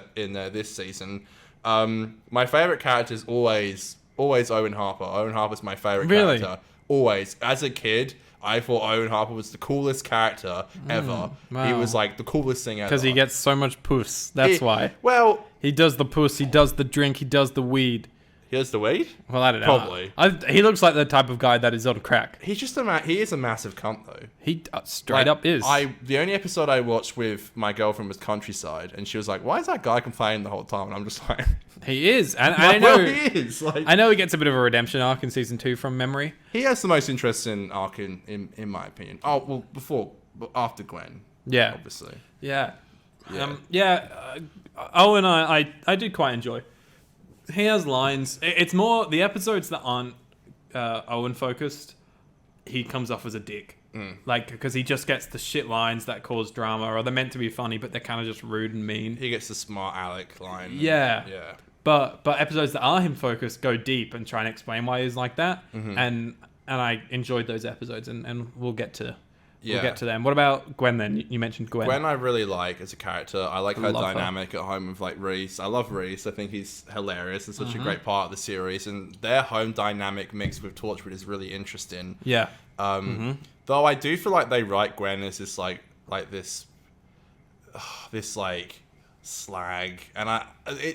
[SPEAKER 2] season. My favorite character is always Owen Harper. Owen Harper's my favorite character. Always. As a kid, I thought Owen Harper was the coolest character ever. Wow. He was the coolest thing ever.
[SPEAKER 1] Because he gets so much puss. That's why.
[SPEAKER 2] Well,
[SPEAKER 1] he does the puss. He does the drink. He does the weed.
[SPEAKER 2] He has the weed?
[SPEAKER 1] Well, I don't know.
[SPEAKER 2] Probably.
[SPEAKER 1] He looks like the type of guy that is on crack.
[SPEAKER 2] He's just he is a massive cunt, though.
[SPEAKER 1] He straight up is.
[SPEAKER 2] The only episode I watched with my girlfriend was Countryside, and she was like, "Why is that guy complaining the whole time?" And I'm just like,
[SPEAKER 1] he is, and I know
[SPEAKER 2] he is.
[SPEAKER 1] I know he gets a bit of a redemption arc in season 2 from memory.
[SPEAKER 2] He has the most interesting arc in my opinion. Oh well, after Gwen.
[SPEAKER 1] Yeah,
[SPEAKER 2] obviously.
[SPEAKER 1] Yeah. Owen, I did quite enjoy. He has lines. It's more the episodes that aren't Owen focused. He comes off as a dick, because he just gets the shit lines that cause drama, or they're meant to be funny, but they're kind of just rude and mean.
[SPEAKER 2] He gets the smart Alec line.
[SPEAKER 1] Yeah.
[SPEAKER 2] Yeah.
[SPEAKER 1] But episodes that are him focused go deep and try and explain why he's like that, and I enjoyed those episodes, and we'll get to. Yeah. We'll get to them. What about Gwen then? You mentioned Gwen.
[SPEAKER 2] Gwen I really like as a character. I like her dynamic at home with Reese. I love Reese. I think he's hilarious and such a great part of the series. And their home dynamic mixed with Torchwood is really interesting.
[SPEAKER 1] Yeah.
[SPEAKER 2] Though I do feel like they write Gwen as this slag. And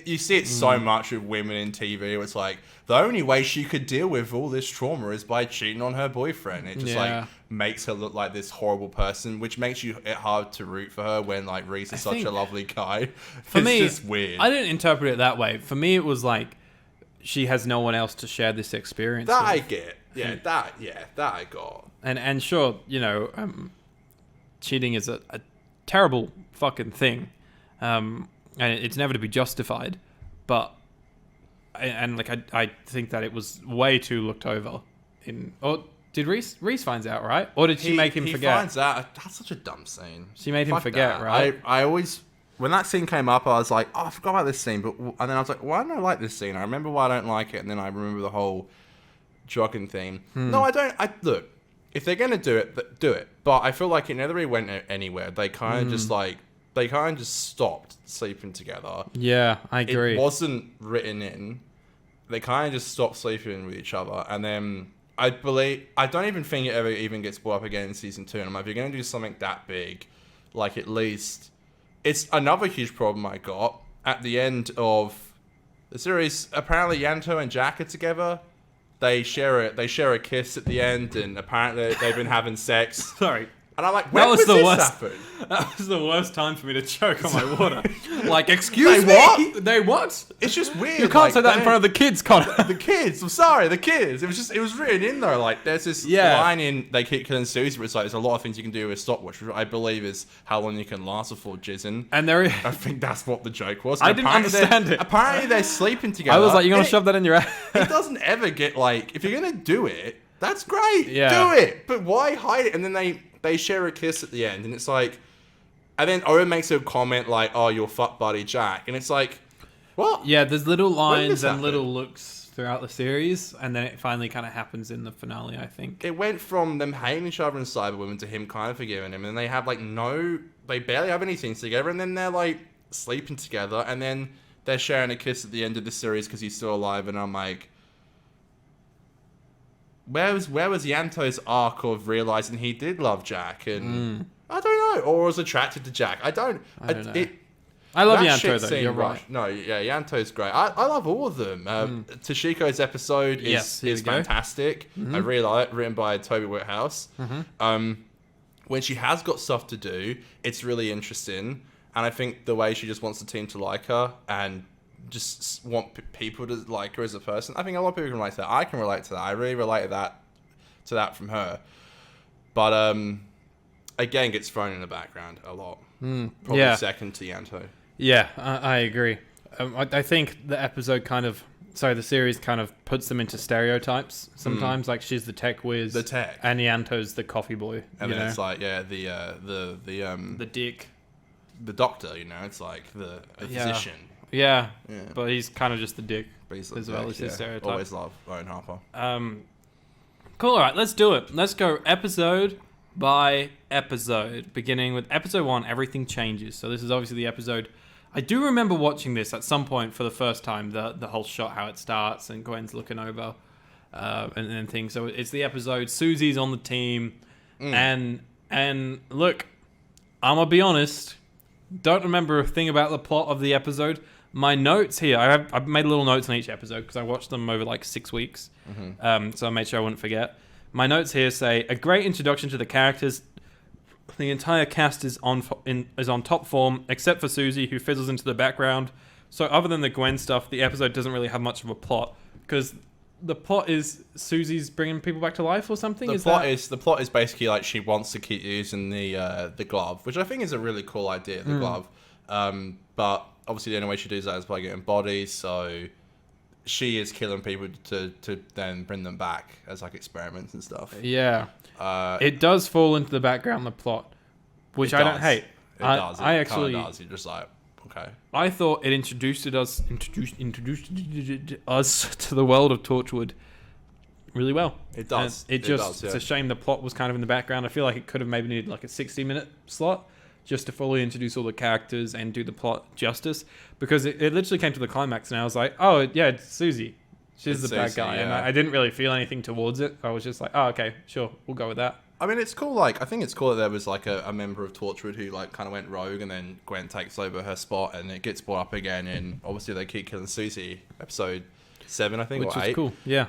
[SPEAKER 2] you see it so much with women in TV where it's like, the only way she could deal with all this trauma is by cheating on her boyfriend. It just like makes her look like this horrible person, which makes it hard to root for her when like Reese is such a lovely guy.
[SPEAKER 1] For me,
[SPEAKER 2] it's just weird.
[SPEAKER 1] I didn't interpret it that way. For me, it was like she has no one else to share this experience
[SPEAKER 2] That
[SPEAKER 1] with.
[SPEAKER 2] I get. That I got.
[SPEAKER 1] And sure, cheating is a terrible fucking thing. And it's never to be justified. But I think that it was way too looked over. Did Reese finds out, right? Or did she make him forget?
[SPEAKER 2] He finds out. That's such a dumb scene.
[SPEAKER 1] She made him forget, right?
[SPEAKER 2] I always, when that scene came up, I was like, oh, I forgot about this scene. And then I was like, why don't I like this scene? I remember why I don't like it. And then I remember the whole jogging theme. No, I don't. Look, if they're going to do it, do it. But I feel like it never really went anywhere. They kind of just stopped sleeping together.
[SPEAKER 1] Yeah, I agree.
[SPEAKER 2] It wasn't written in. They kind of just stopped sleeping with each other. And then I don't even think it ever even gets brought up again in season 2. And I'm like, if you're going to do something that big, like at least... It's another huge problem I got. At the end of the series, apparently Yanto and Jack are together. They share a kiss at the end, and apparently they've been having sex.
[SPEAKER 1] Sorry.
[SPEAKER 2] And I'm like, when was this happen?
[SPEAKER 1] That was the worst time for me to choke on my water. Like, excuse me?
[SPEAKER 2] What?
[SPEAKER 1] They what?
[SPEAKER 2] It's just weird.
[SPEAKER 1] You can't say that in front of the kids, Connor.
[SPEAKER 2] The kids. I'm sorry, the kids. It was written in there. Like, there's this line in They Keep Killing Susie where it's like, there's a lot of things you can do with a stopwatch, which I believe is how long you can last before jizzing.
[SPEAKER 1] And
[SPEAKER 2] I think that's what the joke was.
[SPEAKER 1] I didn't understand it.
[SPEAKER 2] Apparently they're sleeping together.
[SPEAKER 1] I was like, you're going to shove that in your ass?
[SPEAKER 2] It doesn't ever get like, if you're going to do it, that's great.
[SPEAKER 1] Yeah.
[SPEAKER 2] Do it. But why hide it? And then they share a kiss at the end, and it's like, and then Owen makes a comment like, "Oh, your fuck buddy Jack," and it's like, what?
[SPEAKER 1] Yeah, there's little lines and little looks throughout the series, and then it finally kind of happens in the finale. I think
[SPEAKER 2] it went from them hating each other in Cyberwoman to him kind of forgiving him, and they have they barely have anything together, and then they're like sleeping together, and then they're sharing a kiss at the end of the series because he's still alive, and I'm like. Where was Yanto's arc of realizing he did love Jack and I don't know, or was attracted to Jack? I don't know.
[SPEAKER 1] I love Yanto though. You're right.
[SPEAKER 2] No, yeah, Yanto's great. I love all of them. Tashiko's episode is fantastic. I really like it. Written by Toby Whithouse. When she has got stuff to do, it's really interesting, and I think the way she just wants the team to like her and just want people to like her as a person. I think a lot of people can relate to that. I can relate to that. I really related to that from her. But again, gets thrown in the background a lot. Probably second to Yanto.
[SPEAKER 1] Yeah, I agree. I think the series kind of puts them into stereotypes sometimes. Like she's the tech whiz, and Yanto's the coffee boy.
[SPEAKER 2] And then it's like the
[SPEAKER 1] dick,
[SPEAKER 2] the doctor. It's like the physician.
[SPEAKER 1] Yeah, but he's kind of just the dick as well as his stereotype.
[SPEAKER 2] Always love Owen Harper.
[SPEAKER 1] Cool, alright, let's do it. Let's go episode by episode, beginning with episode 1, Everything Changes. So this is obviously the episode... I do remember watching this at some point for the first time, the whole shot, how it starts, and Gwen's looking over, and things. So it's the episode, Susie's on the team, and look, I'm gonna be honest, don't remember a thing about the plot of the episode. My notes here, I've made little notes on each episode because I watched them over like 6 weeks. So I made sure I wouldn't forget. My notes here say, a great introduction to the characters. The entire cast is on top form, except for Susie, who fizzles into the background. So other than the Gwen stuff, the episode doesn't really have much of a plot because the plot is Susie's bringing people back to life or something.
[SPEAKER 2] The plot is basically like she wants to keep using the glove, which I think is a really cool idea. The glove, but obviously the only way she does that is by getting bodies. So she is killing people to then bring them back as like experiments and stuff.
[SPEAKER 1] Yeah, it does fall into the background, the plot, which I don't hate.
[SPEAKER 2] It does. It actually does. You're just like, okay.
[SPEAKER 1] I thought it introduced us to the world of Torchwood really well.
[SPEAKER 2] It does.
[SPEAKER 1] It's a shame the plot was kind of in the background. I feel like it could have maybe needed like a 60-minute slot just to fully introduce all the characters and do the plot justice, because it literally came to the climax and I was like, oh yeah, it's Susie. She's the bad guy. Yeah. And I didn't really feel anything towards it. I was just like, oh, okay, sure, we'll go with that.
[SPEAKER 2] I mean, it's cool. Like, I think it's cool that there was like a member of Torchwood who like kind of went rogue, and then Gwen takes over her spot, and it gets brought up again. And obviously, they keep killing Susie. Episode 7, I think,
[SPEAKER 1] Which
[SPEAKER 2] or
[SPEAKER 1] is
[SPEAKER 2] 8.
[SPEAKER 1] cool. Yeah.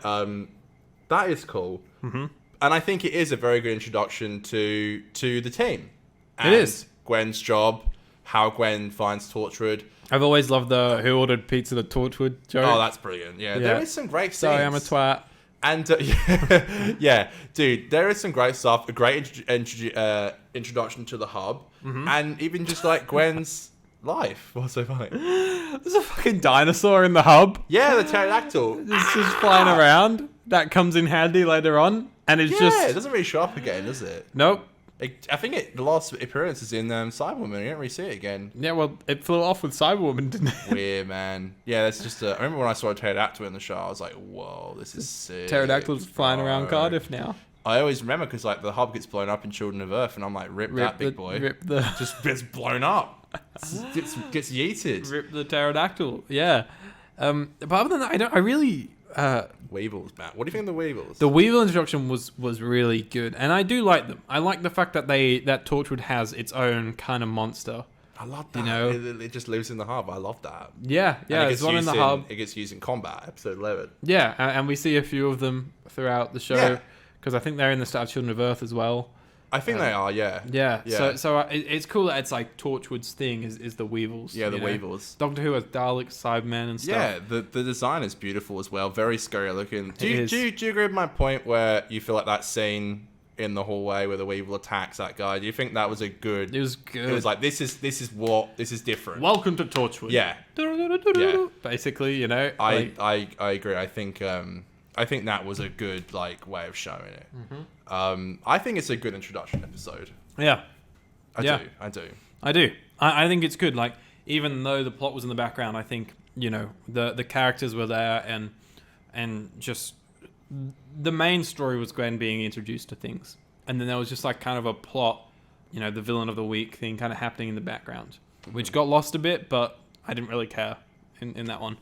[SPEAKER 2] That is cool. Mm-hmm. And I think it is a very good introduction to the team. And
[SPEAKER 1] It is.
[SPEAKER 2] Gwen's job, how Gwen finds Torchwood.
[SPEAKER 1] I've always loved the who ordered pizza the Torchwood joke.
[SPEAKER 2] Oh, that's brilliant. Yeah, there is some great scenes.
[SPEAKER 1] Sorry, I'm a twat.
[SPEAKER 2] And yeah, dude, there is some great stuff. A great introduction to the hub, and even just like Gwen's life. What's so funny?
[SPEAKER 1] There's a fucking dinosaur in the hub.
[SPEAKER 2] Yeah, the pterodactyl.
[SPEAKER 1] It's just flying around. That comes in handy later on, and it's
[SPEAKER 2] it doesn't really show up again, does it?
[SPEAKER 1] Nope.
[SPEAKER 2] I think the last appearance is in Cyberwoman. You don't really see it again.
[SPEAKER 1] Yeah, well, it flew off with Cyberwoman, didn't it?
[SPEAKER 2] Weird, man. Yeah, that's just. I remember when I saw a pterodactyl in the show, I was like, "Whoa, this is sick."
[SPEAKER 1] Pterodactyl's flying around Cardiff now.
[SPEAKER 2] I always remember because like the hub gets blown up in Children of Earth, and I'm like, "Rip that big boy!" Just gets blown up. gets yeeted.
[SPEAKER 1] Rip the pterodactyl. Yeah. But other than that, I really.
[SPEAKER 2] Weevils, Matt. What do you think of the Weevils?
[SPEAKER 1] The Weevil introduction was really good, and I do like them. I like the fact that that Torchwood has its own kind of monster.
[SPEAKER 2] I love that.
[SPEAKER 1] You know,
[SPEAKER 2] it just lives in the hub. I love that.
[SPEAKER 1] Yeah. There's one in the hub.
[SPEAKER 2] It gets used in combat. Episode 11.
[SPEAKER 1] Yeah, and we see a few of them throughout the show because I think they're in the start of Children of Earth as well.
[SPEAKER 2] I think they are, yeah.
[SPEAKER 1] Yeah. So it's cool that it's like Torchwood's thing is the Weevils.
[SPEAKER 2] Yeah, the Weevils.
[SPEAKER 1] Doctor Who has Daleks, Cybermen, and stuff.
[SPEAKER 2] Yeah, the design is beautiful as well. Very scary looking. Do you agree with my point where you feel like that scene in the hallway where the Weevil attacks that guy? Do you think that was a good?
[SPEAKER 1] It was good.
[SPEAKER 2] It was like this is different.
[SPEAKER 1] Welcome to Torchwood.
[SPEAKER 2] Yeah.
[SPEAKER 1] Yeah. Basically, you know.
[SPEAKER 2] I agree. I think that was a good like way of showing it. Mm-hmm. I think it's a good introduction episode.
[SPEAKER 1] Yeah.
[SPEAKER 2] I do.
[SPEAKER 1] I think it's good. Like, even though the plot was in the background, I think, you know, the characters were there and just the main story was Gwen being introduced to things. And then there was just like kind of a plot, you know, the villain of the week thing kind of happening in the background, which got lost a bit, but I didn't really care in that one.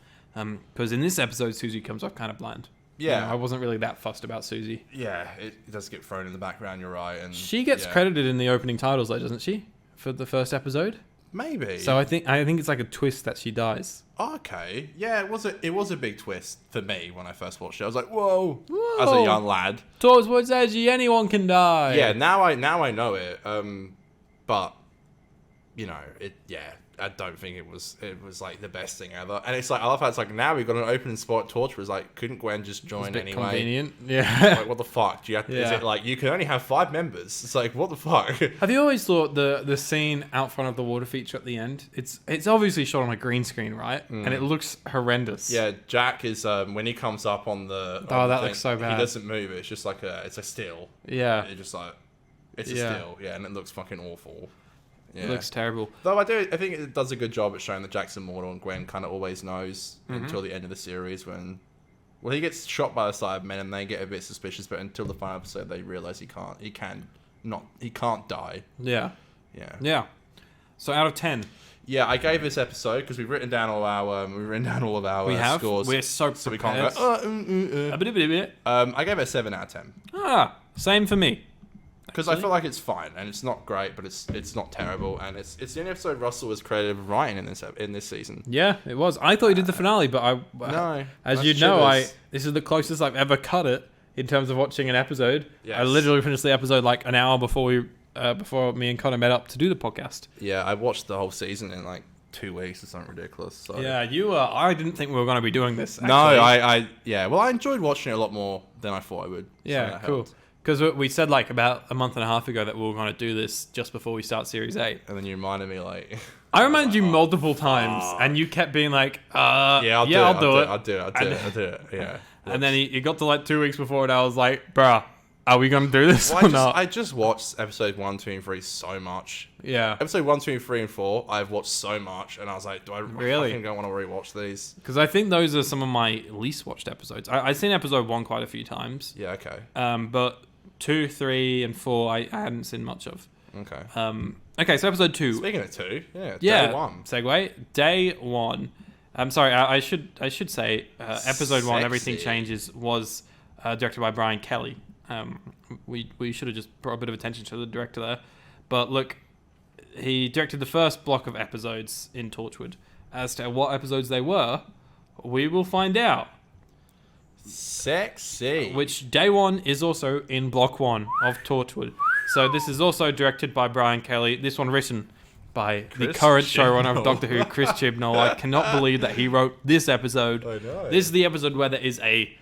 [SPEAKER 1] Because in this episode, Susie comes off kind of blind.
[SPEAKER 2] Yeah.
[SPEAKER 1] You know, I wasn't really that fussed about Susie.
[SPEAKER 2] Yeah, it does get thrown in the background, you're right. And
[SPEAKER 1] she gets credited in the opening titles, though, doesn't she? For the first episode?
[SPEAKER 2] Maybe.
[SPEAKER 1] So I think it's like a twist that she dies.
[SPEAKER 2] Okay. Yeah, it was a big twist for me when I first watched it. I was like, whoa. As a young lad.
[SPEAKER 1] Torchwood's edgy, anyone can die.
[SPEAKER 2] Yeah, now I know it. But you know, I don't think it was like the best thing ever. And it's like, I love how it's like, now we've got an open spot. Torch was like, couldn't Gwen just join
[SPEAKER 1] it's a bit
[SPEAKER 2] anyway?
[SPEAKER 1] Convenient. Yeah.
[SPEAKER 2] Like, what the fuck? Do you have to, Is it like, you can only have 5 members? It's like, what the fuck?
[SPEAKER 1] Have you always thought the scene out front of the water feature at the end, it's obviously shot on a green screen, right? And it looks horrendous.
[SPEAKER 2] Yeah, Jack is, when he comes up on the
[SPEAKER 1] that
[SPEAKER 2] thing,
[SPEAKER 1] looks so bad.
[SPEAKER 2] He doesn't move. It's just like it's a still.
[SPEAKER 1] Yeah.
[SPEAKER 2] It's just like, it's a still. Yeah, and it looks fucking awful. Yeah.
[SPEAKER 1] It looks terrible.
[SPEAKER 2] Though I think it does a good job at showing that Jack's immortal, and Gwen kind of always knows until the end of the series when, well, he gets shot by the Cybermen and they get a bit suspicious, but until the final episode they realize he can't die.
[SPEAKER 1] Yeah.
[SPEAKER 2] Yeah.
[SPEAKER 1] Yeah. So out of 10.
[SPEAKER 2] Yeah, I gave this episode because we've written down all our scores.
[SPEAKER 1] We're so
[SPEAKER 2] prepared. So we can't go. I gave it a 7 out of 10.
[SPEAKER 1] Same for me.
[SPEAKER 2] Because I feel like it's fine, and it's not great, but it's not terrible, and it's the only episode Russell was credited with writing in this season.
[SPEAKER 1] Yeah, it was. I thought he did the finale, but
[SPEAKER 2] no.
[SPEAKER 1] As you know, this is the closest I've ever cut it in terms of watching an episode. Yes. I literally finished the episode like an hour before me and Connor met up to do the podcast.
[SPEAKER 2] Yeah, I watched the whole season in like 2 weeks or something ridiculous. So.
[SPEAKER 1] Yeah, I didn't think we were going to be doing this. Actually.
[SPEAKER 2] No, well, I enjoyed watching it a lot more than I thought I would.
[SPEAKER 1] Yeah, so cool. Because we said like about a month and a half ago that we were going to do this just before we start Series 8.
[SPEAKER 2] And then you reminded me like...
[SPEAKER 1] I reminded you multiple times and you kept being like, I'll do it. Yeah. And then you got to like 2 weeks before and I was like, bruh, are we going to do this or not?
[SPEAKER 2] I just watched episode 1, 2, and 3 so much.
[SPEAKER 1] Yeah.
[SPEAKER 2] Episode 1, 2, 3, and 4, I've watched so much. And I was like, do I
[SPEAKER 1] really
[SPEAKER 2] fucking don't want to rewatch these?
[SPEAKER 1] Because I think those are some of my least watched episodes. I've seen episode 1 quite a few times.
[SPEAKER 2] Yeah, okay.
[SPEAKER 1] But 2, 3, and 4, I hadn't seen much of.
[SPEAKER 2] Okay.
[SPEAKER 1] Okay, so episode 2.
[SPEAKER 2] Speaking of 2,
[SPEAKER 1] day
[SPEAKER 2] 1.
[SPEAKER 1] Segue. Day 1. I'm sorry, I should say episode 1, Everything Changes, was directed by Brian Kelly. We should have just brought a bit of attention to the director there. But look, he directed the first block of episodes in Torchwood. As to what episodes they were, we will find out.
[SPEAKER 2] Sexy.
[SPEAKER 1] Which day one is also in block 1 of Torchwood. So this is also directed by Brian Kelly. This one written by the current showrunner of Doctor Who, Chris Chibnall. I cannot believe that he wrote this episode.
[SPEAKER 2] I know.
[SPEAKER 1] This is the episode where there is a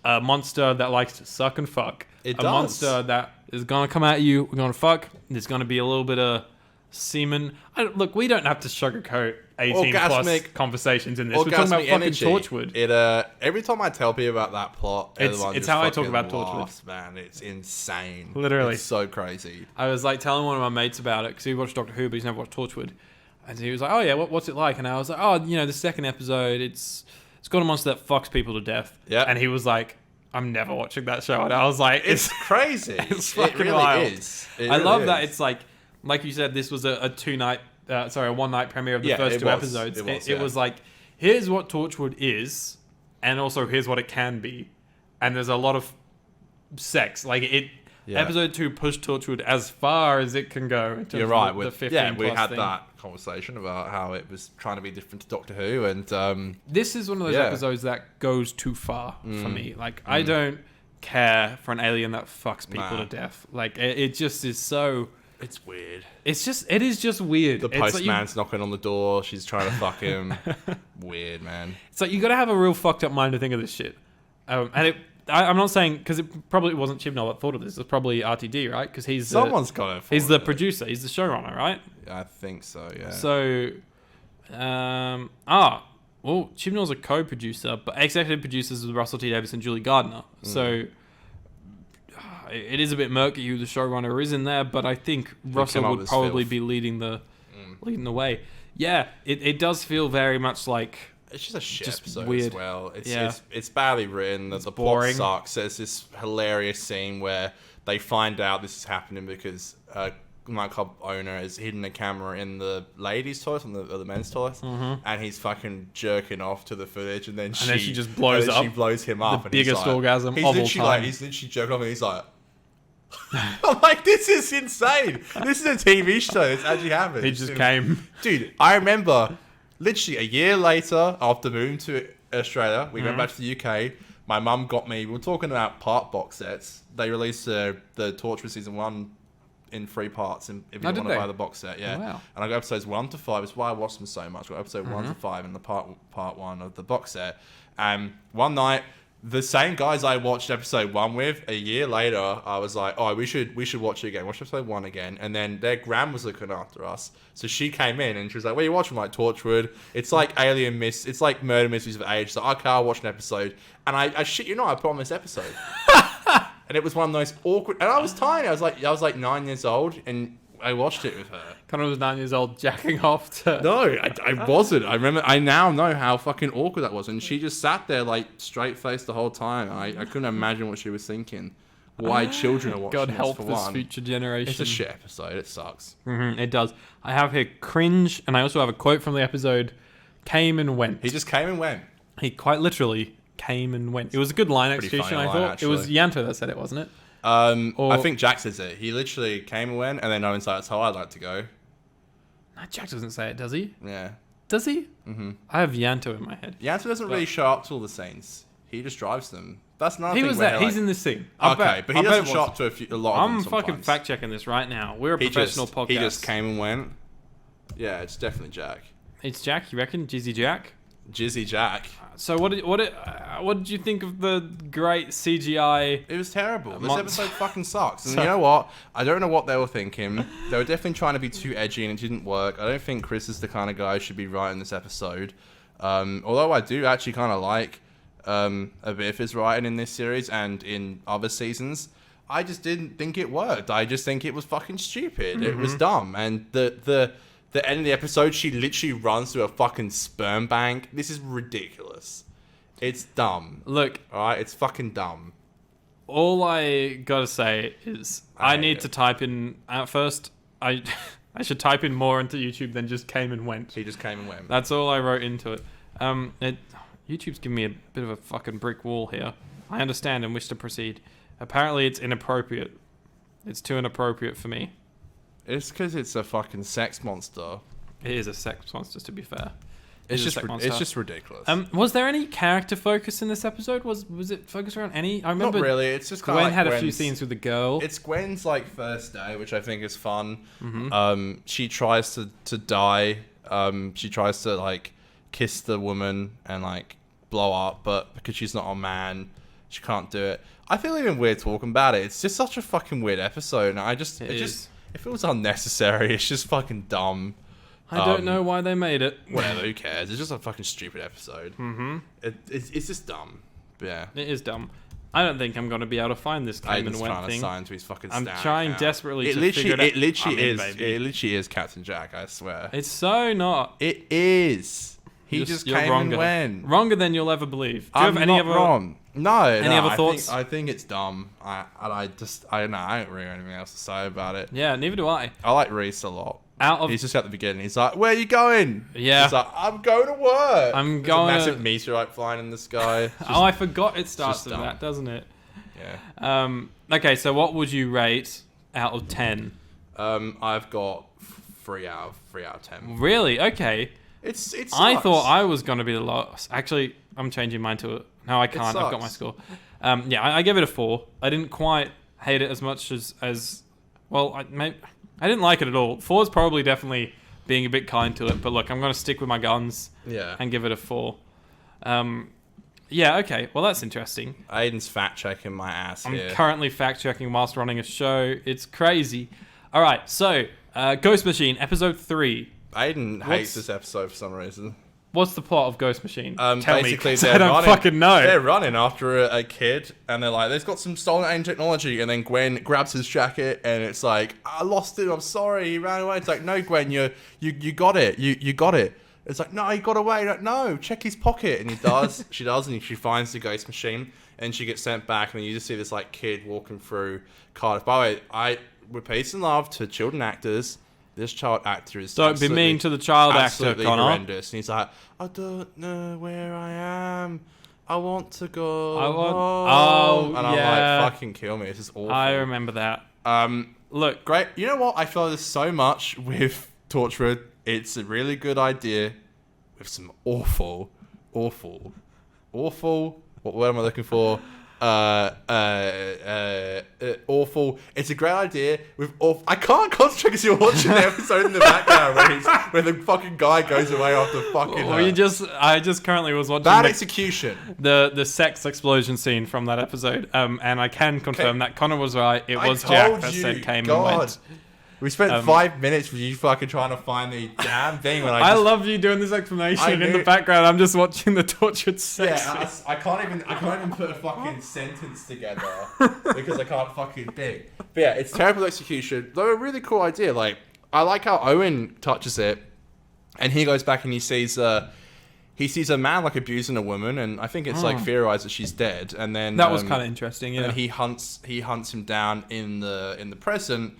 [SPEAKER 1] monster that likes to suck and fuck.
[SPEAKER 2] It
[SPEAKER 1] a
[SPEAKER 2] does.
[SPEAKER 1] monster that is going to come at you. We're going to fuck. There's going to be a little bit of semen. Look, we don't have to sugarcoat 18 plus conversations in this. We're talking about fucking Torchwood.
[SPEAKER 2] Every time I tell people about that plot,
[SPEAKER 1] it's how I talk about Torchwood.
[SPEAKER 2] Man, it's insane.
[SPEAKER 1] Literally.
[SPEAKER 2] It's so crazy.
[SPEAKER 1] I was like telling one of my mates about it because he watched Doctor Who, but he's never watched Torchwood. And he was like, "Oh yeah, what's it like?" And I was like, "Oh, the second episode, it's got a monster that fucks people to death."
[SPEAKER 2] Yeah.
[SPEAKER 1] And he was like, "I'm never watching that show." And I was like,
[SPEAKER 2] "It's crazy.
[SPEAKER 1] It's fucking
[SPEAKER 2] really
[SPEAKER 1] wild."
[SPEAKER 2] Is.
[SPEAKER 1] I love that it's like you said, this was a one night premiere of the first two episodes. It was like, here's what Torchwood is, and also here's what it can be. And there's a lot of sex. Episode 2 pushed Torchwood as far as it can go. In terms
[SPEAKER 2] You're right.
[SPEAKER 1] Of the 15
[SPEAKER 2] we had
[SPEAKER 1] thing.
[SPEAKER 2] that conversation about how it was trying to be different to Doctor Who, and
[SPEAKER 1] this is one of those episodes that goes too far for me. I don't care for an alien that fucks people to death. It just is so.
[SPEAKER 2] It's weird.
[SPEAKER 1] It is just weird.
[SPEAKER 2] The postman's knocking on the door. She's trying to fuck him. Weird, man.
[SPEAKER 1] It's like, you got to have a real fucked up mind to think of this shit. I'm not saying, because it probably wasn't Chibnall that thought of this. It's probably RTD, right? Because
[SPEAKER 2] someone's got it.
[SPEAKER 1] He's the producer. He's the showrunner, right?
[SPEAKER 2] I think so. Yeah.
[SPEAKER 1] So, Chibnall's a co-producer, but executive producers with Russell T Davies and Julie Gardner. So. It is a bit murky who the showrunner is in there, but I think Russell would probably be leading the way. Yeah, it does feel very much like
[SPEAKER 2] it's just a shit episode
[SPEAKER 1] weird.
[SPEAKER 2] As well. It's badly written. The plot sucks. There's this hilarious scene where they find out this is happening because nightclub owner has hidden a camera in the ladies' toilet or the men's toilet, and he's fucking jerking off to the footage, and then she just blows up. She blows him up.
[SPEAKER 1] The biggest orgasm of all time.
[SPEAKER 2] He's literally jerking off, and he's like. I'm like, this is insane. This is a TV show. This actually happened.
[SPEAKER 1] He just came.
[SPEAKER 2] Dude, I remember literally a year later after moving to Australia, we went back to the UK. My mum got me, we were talking about part box sets. They released the Torchwood Season 1 in 3 parts if you want to buy the box set. Yeah.
[SPEAKER 1] Oh, wow.
[SPEAKER 2] And I got episodes 1 to 5. It's why I watched them so much. I got episode 1 to 5 in the part 1 of the box set. And one night, the same guys I watched episode 1 with, a year later, I was like, "Oh, we should watch it again. Watch episode 1 again." And then their gran was looking after us, so she came in and she was like, "What are you watching?" I'm like, Torchwood. It's like it's like murder mysteries of age. So okay, I'll watch an episode. And I shit you not, I put on this episode, and it was one of those awkward. And I was tiny. I was like 9 years old, and I watched it with her.
[SPEAKER 1] Connor was 9 years old, jacking off to...
[SPEAKER 2] No, I wasn't. I remember. I now know how fucking awkward that was, and she just sat there like straight faced the whole time. I couldn't imagine what she was thinking. Why children are watching
[SPEAKER 1] God
[SPEAKER 2] this,
[SPEAKER 1] help
[SPEAKER 2] for
[SPEAKER 1] this
[SPEAKER 2] one.
[SPEAKER 1] future generation.
[SPEAKER 2] It's a shit episode. It sucks.
[SPEAKER 1] It does. I have here cringe, and I also have a quote from the episode. Came and went.
[SPEAKER 2] He just came and went.
[SPEAKER 1] He quite literally came and went. It was a good line execution, I thought.
[SPEAKER 2] Actually.
[SPEAKER 1] It was Yanto that said it, wasn't it?
[SPEAKER 2] I think Jack says it. He literally came and went, and then no one's like, "That's how I'd like to go."
[SPEAKER 1] No, Jack doesn't say it, does he?
[SPEAKER 2] Yeah.
[SPEAKER 1] Does he? Mm-hmm. I have Yanto in my head.
[SPEAKER 2] Yanto doesn't really show up to all the scenes. He just drives them. That's another thing.
[SPEAKER 1] He was there. He's in this scene.
[SPEAKER 2] But he doesn't show up to a lot of them.
[SPEAKER 1] I'm fucking fact checking this right now. We're a professional podcast.
[SPEAKER 2] He just came and went. Yeah, it's definitely Jack.
[SPEAKER 1] It's Jack, you reckon? Jizzy Jack?
[SPEAKER 2] Jizzy Jack.
[SPEAKER 1] So what did you think of the great CGI?
[SPEAKER 2] It was terrible. This episode fucking sucks. And you know what? I don't know what they were thinking. They were definitely trying to be too edgy, and it didn't work. I don't think Chris is the kind of guy who should be writing this episode. Although I do actually kind of like a bit of his writing in this series and in other seasons. I just didn't think it worked. I just think it was fucking stupid. Mm-hmm. It was dumb. And the end of the episode, she literally runs through a fucking sperm bank. This is ridiculous. It's dumb.
[SPEAKER 1] Look.
[SPEAKER 2] Alright, it's fucking dumb.
[SPEAKER 1] All I gotta say is I need to type in... At first, I should type in more into YouTube than just came and went.
[SPEAKER 2] He just came and went.
[SPEAKER 1] That's all I wrote into it. YouTube's giving me a bit of a fucking brick wall here. I understand and wish to proceed. Apparently, it's inappropriate. It's too inappropriate for me.
[SPEAKER 2] It's because it's a fucking sex monster.
[SPEAKER 1] It is a sex monster, to be fair.
[SPEAKER 2] It's just ridiculous.
[SPEAKER 1] Was there any character focus in this episode? Was it focused around any? I remember.
[SPEAKER 2] Not really. It's just kind
[SPEAKER 1] Gwen
[SPEAKER 2] of like
[SPEAKER 1] had a few scenes with the girl.
[SPEAKER 2] It's Gwen's like first day, which I think is fun.
[SPEAKER 1] Mm-hmm.
[SPEAKER 2] She tries to die. She tries to like kiss the woman and like blow up, but because she's not a man, she can't do it. I feel even weird talking about it. It's just such a fucking weird episode, and it feels unnecessary. It's just fucking dumb.
[SPEAKER 1] I don't know why they made it.
[SPEAKER 2] Whatever, who cares? It's just a fucking stupid episode. Mm-hmm. It's just dumb. But yeah.
[SPEAKER 1] It is dumb. I don't think I'm going to be able to find this Came and Went thing.
[SPEAKER 2] Sign to his fucking
[SPEAKER 1] I'm
[SPEAKER 2] stand
[SPEAKER 1] trying
[SPEAKER 2] now.
[SPEAKER 1] desperately to figure it out.
[SPEAKER 2] It literally is Captain Jack, I swear.
[SPEAKER 1] It's so not.
[SPEAKER 2] It is. He just came and went.
[SPEAKER 1] Wronger than you'll ever believe. Do you
[SPEAKER 2] I'm
[SPEAKER 1] have any
[SPEAKER 2] not
[SPEAKER 1] other
[SPEAKER 2] wrong. No,
[SPEAKER 1] any other thoughts?
[SPEAKER 2] I think it's dumb. I don't know. I don't really have anything else to say about it.
[SPEAKER 1] Yeah, neither do I.
[SPEAKER 2] I like Reese a lot. He's just at the beginning. He's like, "Where are you going?"
[SPEAKER 1] Yeah.
[SPEAKER 2] He's like, "I'm going to work."
[SPEAKER 1] I'm
[SPEAKER 2] There's
[SPEAKER 1] going.
[SPEAKER 2] a massive meterite flying in the sky.
[SPEAKER 1] Oh, I forgot it starts with
[SPEAKER 2] dumb.
[SPEAKER 1] that, doesn't it?
[SPEAKER 2] Yeah.
[SPEAKER 1] Okay, so what would you rate out of 10?
[SPEAKER 2] I've got 3 out of 10.
[SPEAKER 1] Really? Okay.
[SPEAKER 2] It's.
[SPEAKER 1] I thought I was going to be the lowest. Actually, I'm changing mine to a... No, I can't. I've got my score. Yeah, I gave it a 4. I didn't quite hate it as much as well, I didn't like it at all. 4 is probably definitely being a bit kind to it. But look, I'm going to stick with my guns and give it a 4. Yeah, okay. Well, that's interesting.
[SPEAKER 2] Aiden's fact-checking my ass here.
[SPEAKER 1] I'm currently fact-checking whilst running a show. It's crazy. All right, so Ghost Machine, episode 3.
[SPEAKER 2] Aiden hates this episode for some reason.
[SPEAKER 1] What's the plot of Ghost Machine? Tell
[SPEAKER 2] Basically,
[SPEAKER 1] me, 'cause I don't fucking know.
[SPEAKER 2] They're running after a kid, and they're like, "There's got some stolen alien technology." And then Gwen grabs his jacket, and it's like, "I lost it. I'm sorry. He ran away." It's like, "No, Gwen, you got it. You got it." It's like, "No, he got away." Like, "No, check his pocket." And he does. She does, and she finds the Ghost Machine, and she gets sent back. And then you just see this like kid walking through Cardiff. By the way, with peace and love to children actors. This child actor is
[SPEAKER 1] don't be mean to the child actor, Connor.
[SPEAKER 2] Horrendous. And he's like, "I don't know where I am. I want to go home." And I'm like, "Fucking kill me. This is awful."
[SPEAKER 1] I remember that.
[SPEAKER 2] Look, great. You know what? I feel this so much with Torchwood. It's a really good idea with some awful. What word am I looking for? Awful. It's a great idea with awful. I can't concentrate because you're watching the episode in the background where the fucking guy goes away after fucking.
[SPEAKER 1] I just currently was watching
[SPEAKER 2] bad execution.
[SPEAKER 1] The sex explosion scene from that episode. And I can confirm that Connor was right. It was Jack that said came and went.
[SPEAKER 2] We spent 5 minutes with you fucking trying to find the damn thing. When
[SPEAKER 1] I love you doing this explanation in the background. I'm just watching the Torchwood sex.
[SPEAKER 2] Yeah, I can't even put a fucking sentence together because I can't fucking think. But yeah, it's terrible execution. Though a really cool idea. Like, I like how Owen touches it, and he goes back and he sees a man like abusing a woman, and I think it's like theorized that she's dead. And then
[SPEAKER 1] that was kind of interesting. Yeah,
[SPEAKER 2] and he hunts him down in the present.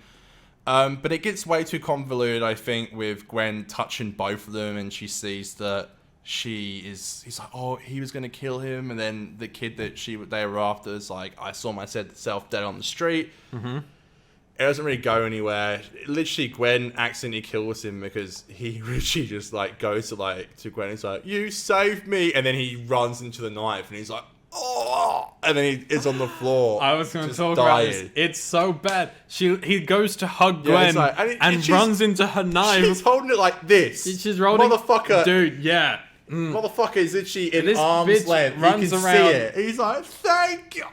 [SPEAKER 2] But it gets way too convoluted, I think, with Gwen touching both of them, and she sees that he's like, "Oh, he was going to kill him," and then the kid that they were after is like, "I saw myself dead on the street." Mm-hmm. It doesn't really go anywhere. Literally, Gwen accidentally kills him because he literally just like goes to Gwen and he's like, "You saved me," and then he runs into the knife and he's like, "Oh!" And then he is on the floor.
[SPEAKER 1] I was going to talk about this. It's so bad. He goes to hug Gwen and runs into her knife.
[SPEAKER 2] She's holding it like this.
[SPEAKER 1] She's rolling.
[SPEAKER 2] Motherfucker.
[SPEAKER 1] Dude, yeah.
[SPEAKER 2] Motherfucker is literally in arm's length.
[SPEAKER 1] Runs
[SPEAKER 2] you can
[SPEAKER 1] around.
[SPEAKER 2] see it. He's like, "Thank you."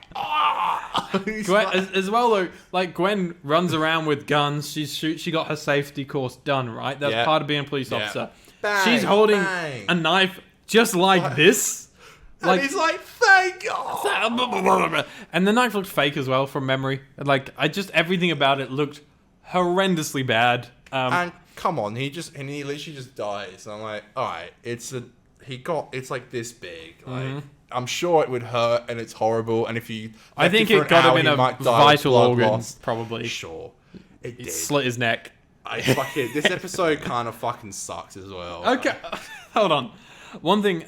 [SPEAKER 1] Gwen, as well, though, like Gwen runs around with guns. She got her safety course done, right? That's part of being a police officer.
[SPEAKER 2] Bang,
[SPEAKER 1] she's holding a knife just like this.
[SPEAKER 2] And he's like, "Thank God."
[SPEAKER 1] And the knife looked fake as well from memory. Like, everything about it looked horrendously bad.
[SPEAKER 2] And come on, he literally just dies. And I'm like, all right, it's like this big. Like, I'm sure it would hurt and it's horrible. And if you,
[SPEAKER 1] I think it got him in a vital organ, probably.
[SPEAKER 2] Sure, it did.
[SPEAKER 1] Slit his neck.
[SPEAKER 2] This episode kind of fucking sucks as well.
[SPEAKER 1] Okay, hold on. One thing.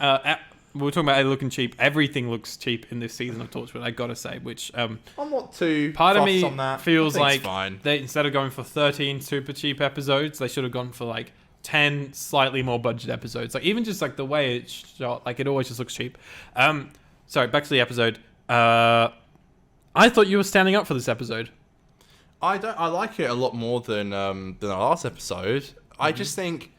[SPEAKER 1] we were talking about it looking cheap. Everything looks cheap in this season of Torchwood, I gotta say. Which
[SPEAKER 2] I'm not too
[SPEAKER 1] part of
[SPEAKER 2] fussed
[SPEAKER 1] me
[SPEAKER 2] on that.
[SPEAKER 1] feels
[SPEAKER 2] I think it's
[SPEAKER 1] like
[SPEAKER 2] fine.
[SPEAKER 1] they instead of going for 13 super cheap episodes, they should have gone for like 10 slightly more budget episodes. Like even just like the way it's shot, like it always just looks cheap. Sorry, back to the episode. I thought you were standing up for this episode.
[SPEAKER 2] I like it a lot more than the last episode. I just think,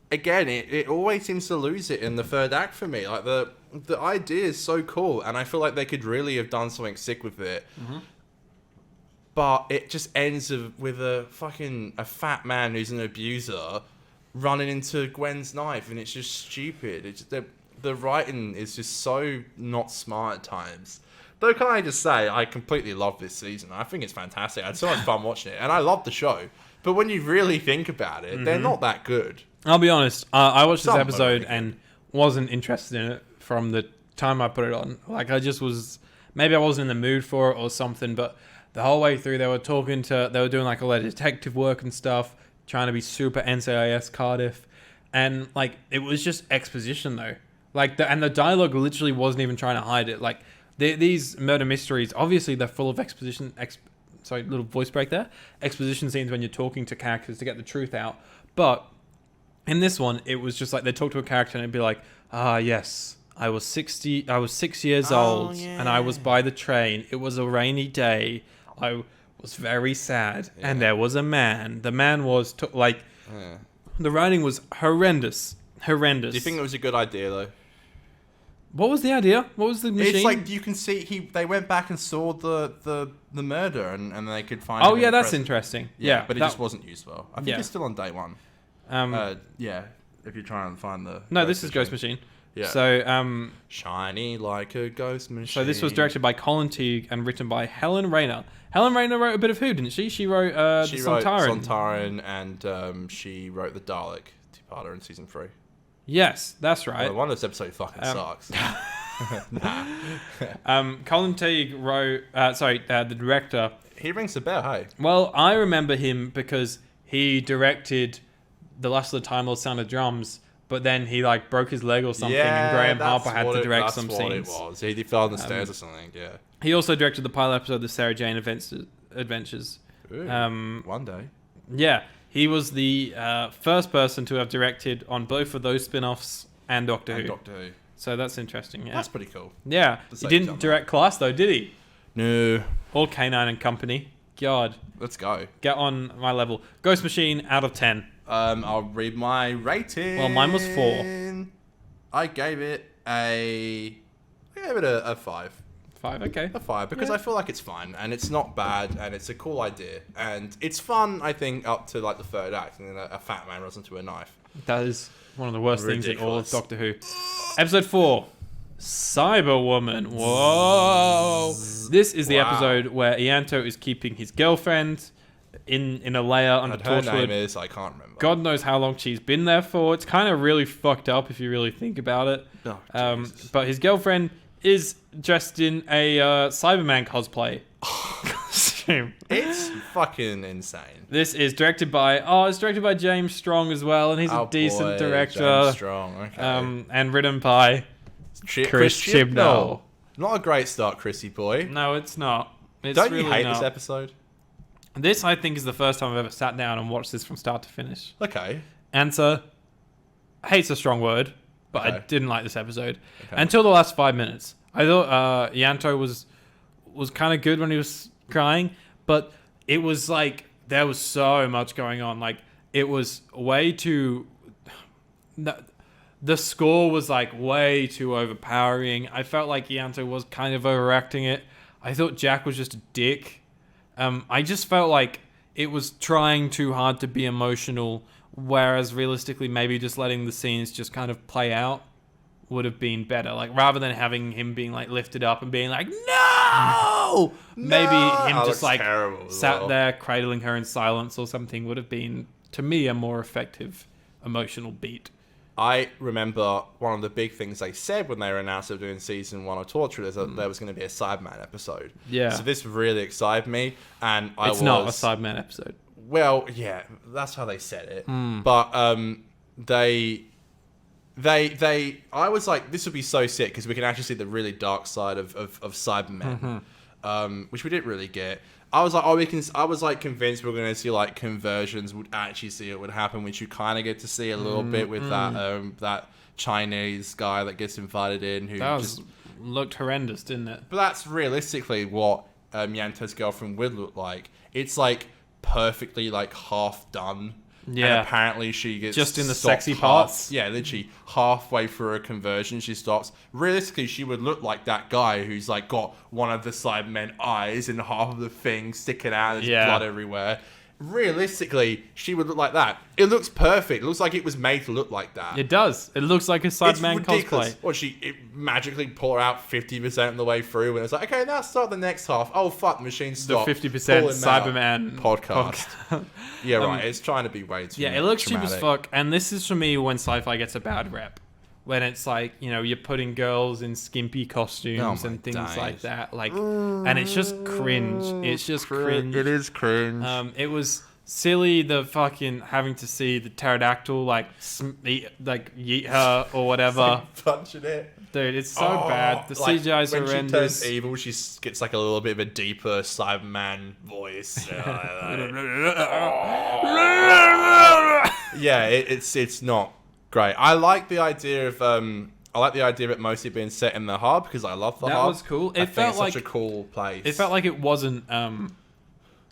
[SPEAKER 2] again, it always seems to lose it in the third act for me. Like the idea is so cool, and I feel like they could really have done something sick with it. But it just ends with a fat man who's an abuser running into Gwen's knife, and it's just stupid. It's just, the writing is just so not smart at times. Though, can I just say, I completely love this season. I think it's fantastic. I had so much fun watching it, and I love the show. But when you really think about it, they're not that good.
[SPEAKER 1] I'll be honest. I watched this
[SPEAKER 2] Some
[SPEAKER 1] episode
[SPEAKER 2] are really
[SPEAKER 1] and wasn't interested in it from the time I put it on. Like I just was, maybe I wasn't in the mood for it or something. But the whole way through, they were doing like all their detective work and stuff, trying to be super NCIS Cardiff, and like it was just exposition though. Like the dialogue literally wasn't even trying to hide it. Like these murder mysteries, obviously they're full of exposition. Sorry, little voice break there. Exposition scenes when you're talking to characters to get the truth out. But in this one, it was just like they talk to a character and it'd be like, yes, I was 6 years old and I was by the train. It was a rainy day. I was very sad and there was a man. The man was the writing was horrendous.
[SPEAKER 2] Do you think it was a good idea though?
[SPEAKER 1] What was the idea? What was the machine?
[SPEAKER 2] It's like you can see they went back and saw the murder and they could find.
[SPEAKER 1] Oh yeah, that's interesting. Yeah,
[SPEAKER 2] but it just wasn't used well. I think it's still on day one.
[SPEAKER 1] Yeah.
[SPEAKER 2] If you're trying to find the.
[SPEAKER 1] No, this is Ghost Machine.
[SPEAKER 2] Yeah.
[SPEAKER 1] So
[SPEAKER 2] shiny like a ghost machine.
[SPEAKER 1] So this was directed by Colin Teague and written by Helen Rayner. Helen Rayner wrote a bit of Who, didn't she? She wrote
[SPEAKER 2] she
[SPEAKER 1] the
[SPEAKER 2] wrote
[SPEAKER 1] Sontaran.
[SPEAKER 2] Sontaran and she wrote the Dalek two-parter in season 3.
[SPEAKER 1] Yes, that's right.
[SPEAKER 2] Well, one of those episodes fucking sucks.
[SPEAKER 1] Colin Teague wrote. The director.
[SPEAKER 2] He rings a bell, hey.
[SPEAKER 1] Well, I remember him because he directed The Last of the Time Lord Sound of Drums, but then he like broke his leg or something, and Graham Harper had to direct some scenes.
[SPEAKER 2] That's what it was. He fell on the stairs or something. Yeah.
[SPEAKER 1] He also directed the pilot episode of the Sarah Jane Adventures.
[SPEAKER 2] Ooh, one day.
[SPEAKER 1] Yeah. He was the first person to have directed on both of those spin-offs and Doctor Who. So that's interesting, yeah.
[SPEAKER 2] That's pretty cool.
[SPEAKER 1] Yeah. He didn't direct Class, though, did he?
[SPEAKER 2] No.
[SPEAKER 1] Or Canine and Company. God.
[SPEAKER 2] Let's go.
[SPEAKER 1] Get on my level. Ghost Machine, out of 10.
[SPEAKER 2] I'll read my rating.
[SPEAKER 1] Well, mine was 4.
[SPEAKER 2] I gave it a 5.
[SPEAKER 1] 5, okay.
[SPEAKER 2] A 5, because I feel like it's fun, and it's not bad, and it's a cool idea. And it's fun, I think, up to like the third act, and then a fat man runs into a knife.
[SPEAKER 1] That is one of the worst things in all of Doctor Who. Episode 4. Cyberwoman. Whoa. This is the episode where Ianto is keeping his girlfriend in a layer under Torchwood.
[SPEAKER 2] Her name is, I can't remember.
[SPEAKER 1] God knows how long she's been there for. It's kind of really fucked up if you really think about it.
[SPEAKER 2] Oh,
[SPEAKER 1] but his girlfriend is dressed in a Cyberman cosplay costume.
[SPEAKER 2] It's fucking insane.
[SPEAKER 1] This is directed by James Strong as well, and he's a decent director.
[SPEAKER 2] James Strong, okay.
[SPEAKER 1] And written by Chris Chibnall.
[SPEAKER 2] Not a great start, Chrissy boy.
[SPEAKER 1] No, it's not.
[SPEAKER 2] Don't you hate this episode?
[SPEAKER 1] This, I think, is the first time I've ever sat down and watched this from start to finish.
[SPEAKER 2] Okay.
[SPEAKER 1] Answer: hate's a strong word, but I didn't like this episode
[SPEAKER 2] Okay.
[SPEAKER 1] until the last 5 minutes. I thought Ianto was kind of good when he was crying, but it was like there was so much going on. Like it was way too. The score was like way too overpowering. I felt like Ianto was kind of overacting it. I thought Jack was just a dick. I just felt like it was trying too hard to be emotional, whereas realistically, maybe just letting the scenes just kind of play out would have been better. Like rather than having him being like lifted up and being like, no! Maybe him just like sat there cradling her in silence or something would have been, to me, a more effective emotional beat.
[SPEAKER 2] I remember one of the big things they said when they were announced they were doing season 1 of Torchwood is that there was going to be a Cyberman episode.
[SPEAKER 1] Yeah.
[SPEAKER 2] So this really excited me, and
[SPEAKER 1] it's not a Cyberman episode.
[SPEAKER 2] Well, yeah, that's how they said it. But I was like, this would be so sick because we can actually see the really dark side of Cybermen, which we didn't really get. I was like, I was like convinced we were going to see like conversions would actually see it would happen, which you kind of get to see a little bit with that Chinese guy that gets invited in who
[SPEAKER 1] looked horrendous, didn't it?
[SPEAKER 2] But that's realistically what Yanto's girlfriend would look like. It's like perfectly like half done.
[SPEAKER 1] Yeah.
[SPEAKER 2] And apparently she gets
[SPEAKER 1] just in the
[SPEAKER 2] stopped
[SPEAKER 1] sexy parts.
[SPEAKER 2] Yeah, literally halfway through her conversion, she stops. Realistically, she would look like that guy who's like got one of the Cybermen eyes and half of the thing sticking out. There's blood everywhere. Realistically, she would look like that. It looks perfect. It looks like it was made to look like that.
[SPEAKER 1] It does. It looks like a Cyberman cosplay.
[SPEAKER 2] Well, it magically pull out 50% of the way through, and it's like, okay, now start the next half. Oh fuck, the machine stopped.
[SPEAKER 1] The 50% Cyberman
[SPEAKER 2] podcast. Yeah, right. It's trying to be way too.
[SPEAKER 1] Yeah, it looks cheap
[SPEAKER 2] dramatic.
[SPEAKER 1] as fuck, and this is for me when sci-fi gets a bad rep. When it's like, you know, you're putting girls in skimpy costumes and things like that, like, and it's just cringe. It's just cringe.
[SPEAKER 2] It is cringe.
[SPEAKER 1] It was silly, the fucking having to see the pterodactyl like yeet her or whatever.
[SPEAKER 2] Punching it.
[SPEAKER 1] Dude, it's so bad. The CGI is horrendous.
[SPEAKER 2] When she turns evil, she gets like a little bit of a deeper Cyberman voice. Yeah, it's not great. I like the idea of it mostly being set in the hub because I love the hub.
[SPEAKER 1] That was cool. It felt like
[SPEAKER 2] such a cool place.
[SPEAKER 1] It felt like it wasn't.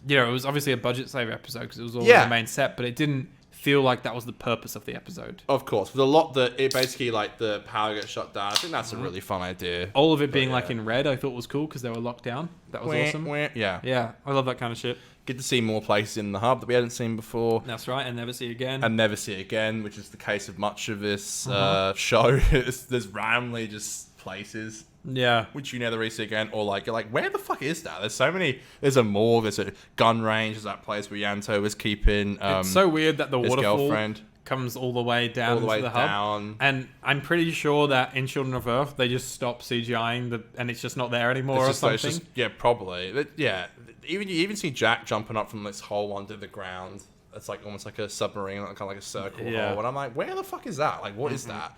[SPEAKER 1] You know, it was obviously a budget save episode because it was all the main set, but it didn't feel like that was the purpose of the episode.
[SPEAKER 2] Of course, with a lot that it basically like the power gets shut down. I think that's a really fun idea.
[SPEAKER 1] All of it being like in red, I thought was cool because they were locked down. That was awesome.
[SPEAKER 2] Yeah,
[SPEAKER 1] I love that kind of shit.
[SPEAKER 2] Get to see more places in the hub that we hadn't seen before.
[SPEAKER 1] That's right, and never see again.
[SPEAKER 2] Which is the case of much of this show. There's randomly just places.
[SPEAKER 1] Yeah.
[SPEAKER 2] Which you never really see again, or like, you're like, where the fuck is that? There's so many. There's a morgue, there's a gun range, there's that place where Yanto was keeping
[SPEAKER 1] it's so weird that the
[SPEAKER 2] his
[SPEAKER 1] waterfall
[SPEAKER 2] girlfriend
[SPEAKER 1] comes all the way down into the hub. And I'm pretty sure that in Children of Earth, they just stop CGIing and it's just not there anymore or something.
[SPEAKER 2] Probably. Yeah. You even see Jack jumping up from this hole under the ground. It's like almost like a submarine, kind of like a circle hole. And I'm like, where the fuck is that? Like, what is that?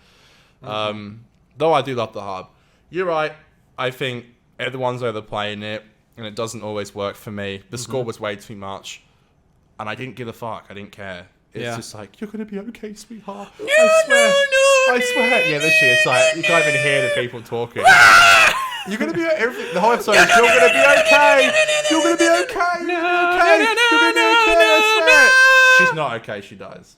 [SPEAKER 2] Though I do love the hub. You're right. I think everyone's overplaying it, and it doesn't always work for me. The score was way too much, and I didn't give a fuck. I didn't care. It's just like, you're going to be okay, sweetheart.
[SPEAKER 1] No,
[SPEAKER 2] I swear. Yeah, this shit. It's like, you can't even hear the people talking. You're going to be everything. The whole episode is, you're going to be okay. You're going to be okay. You're going to be okay. I swear. She's not okay. She dies.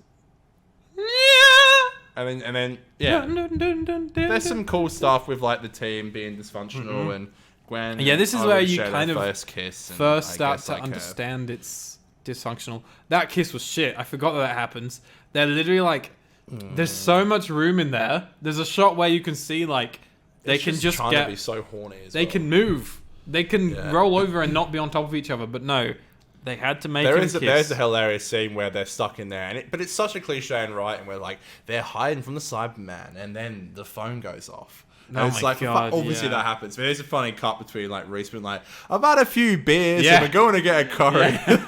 [SPEAKER 2] And then, there's some cool stuff with like the team being dysfunctional and Gwen.
[SPEAKER 1] Yeah, this is where you kind of
[SPEAKER 2] first kiss.
[SPEAKER 1] First start to understand it's dysfunctional. That kiss was shit. I forgot that happens. They're literally like, there's so much room in there. There's a shot where you can see like they can just
[SPEAKER 2] trying
[SPEAKER 1] get.
[SPEAKER 2] To be so horny.
[SPEAKER 1] They can move. They can roll over and not be on top of each other. But no. They had to make him kiss.
[SPEAKER 2] There's a hilarious scene where they're stuck in there, but it's such a cliche and right, and we're like, they're hiding from the Cyberman, and then the phone goes off. And it's like, God, obviously that happens. But there's a funny cut between like Reese being like, I've had a few beers and we're going to get a curry. And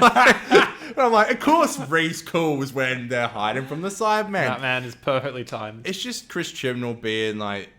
[SPEAKER 2] I'm like, of course Reese calls when they're hiding from the Cyberman.
[SPEAKER 1] That man is perfectly timed.
[SPEAKER 2] It's just Chris Chibnall being like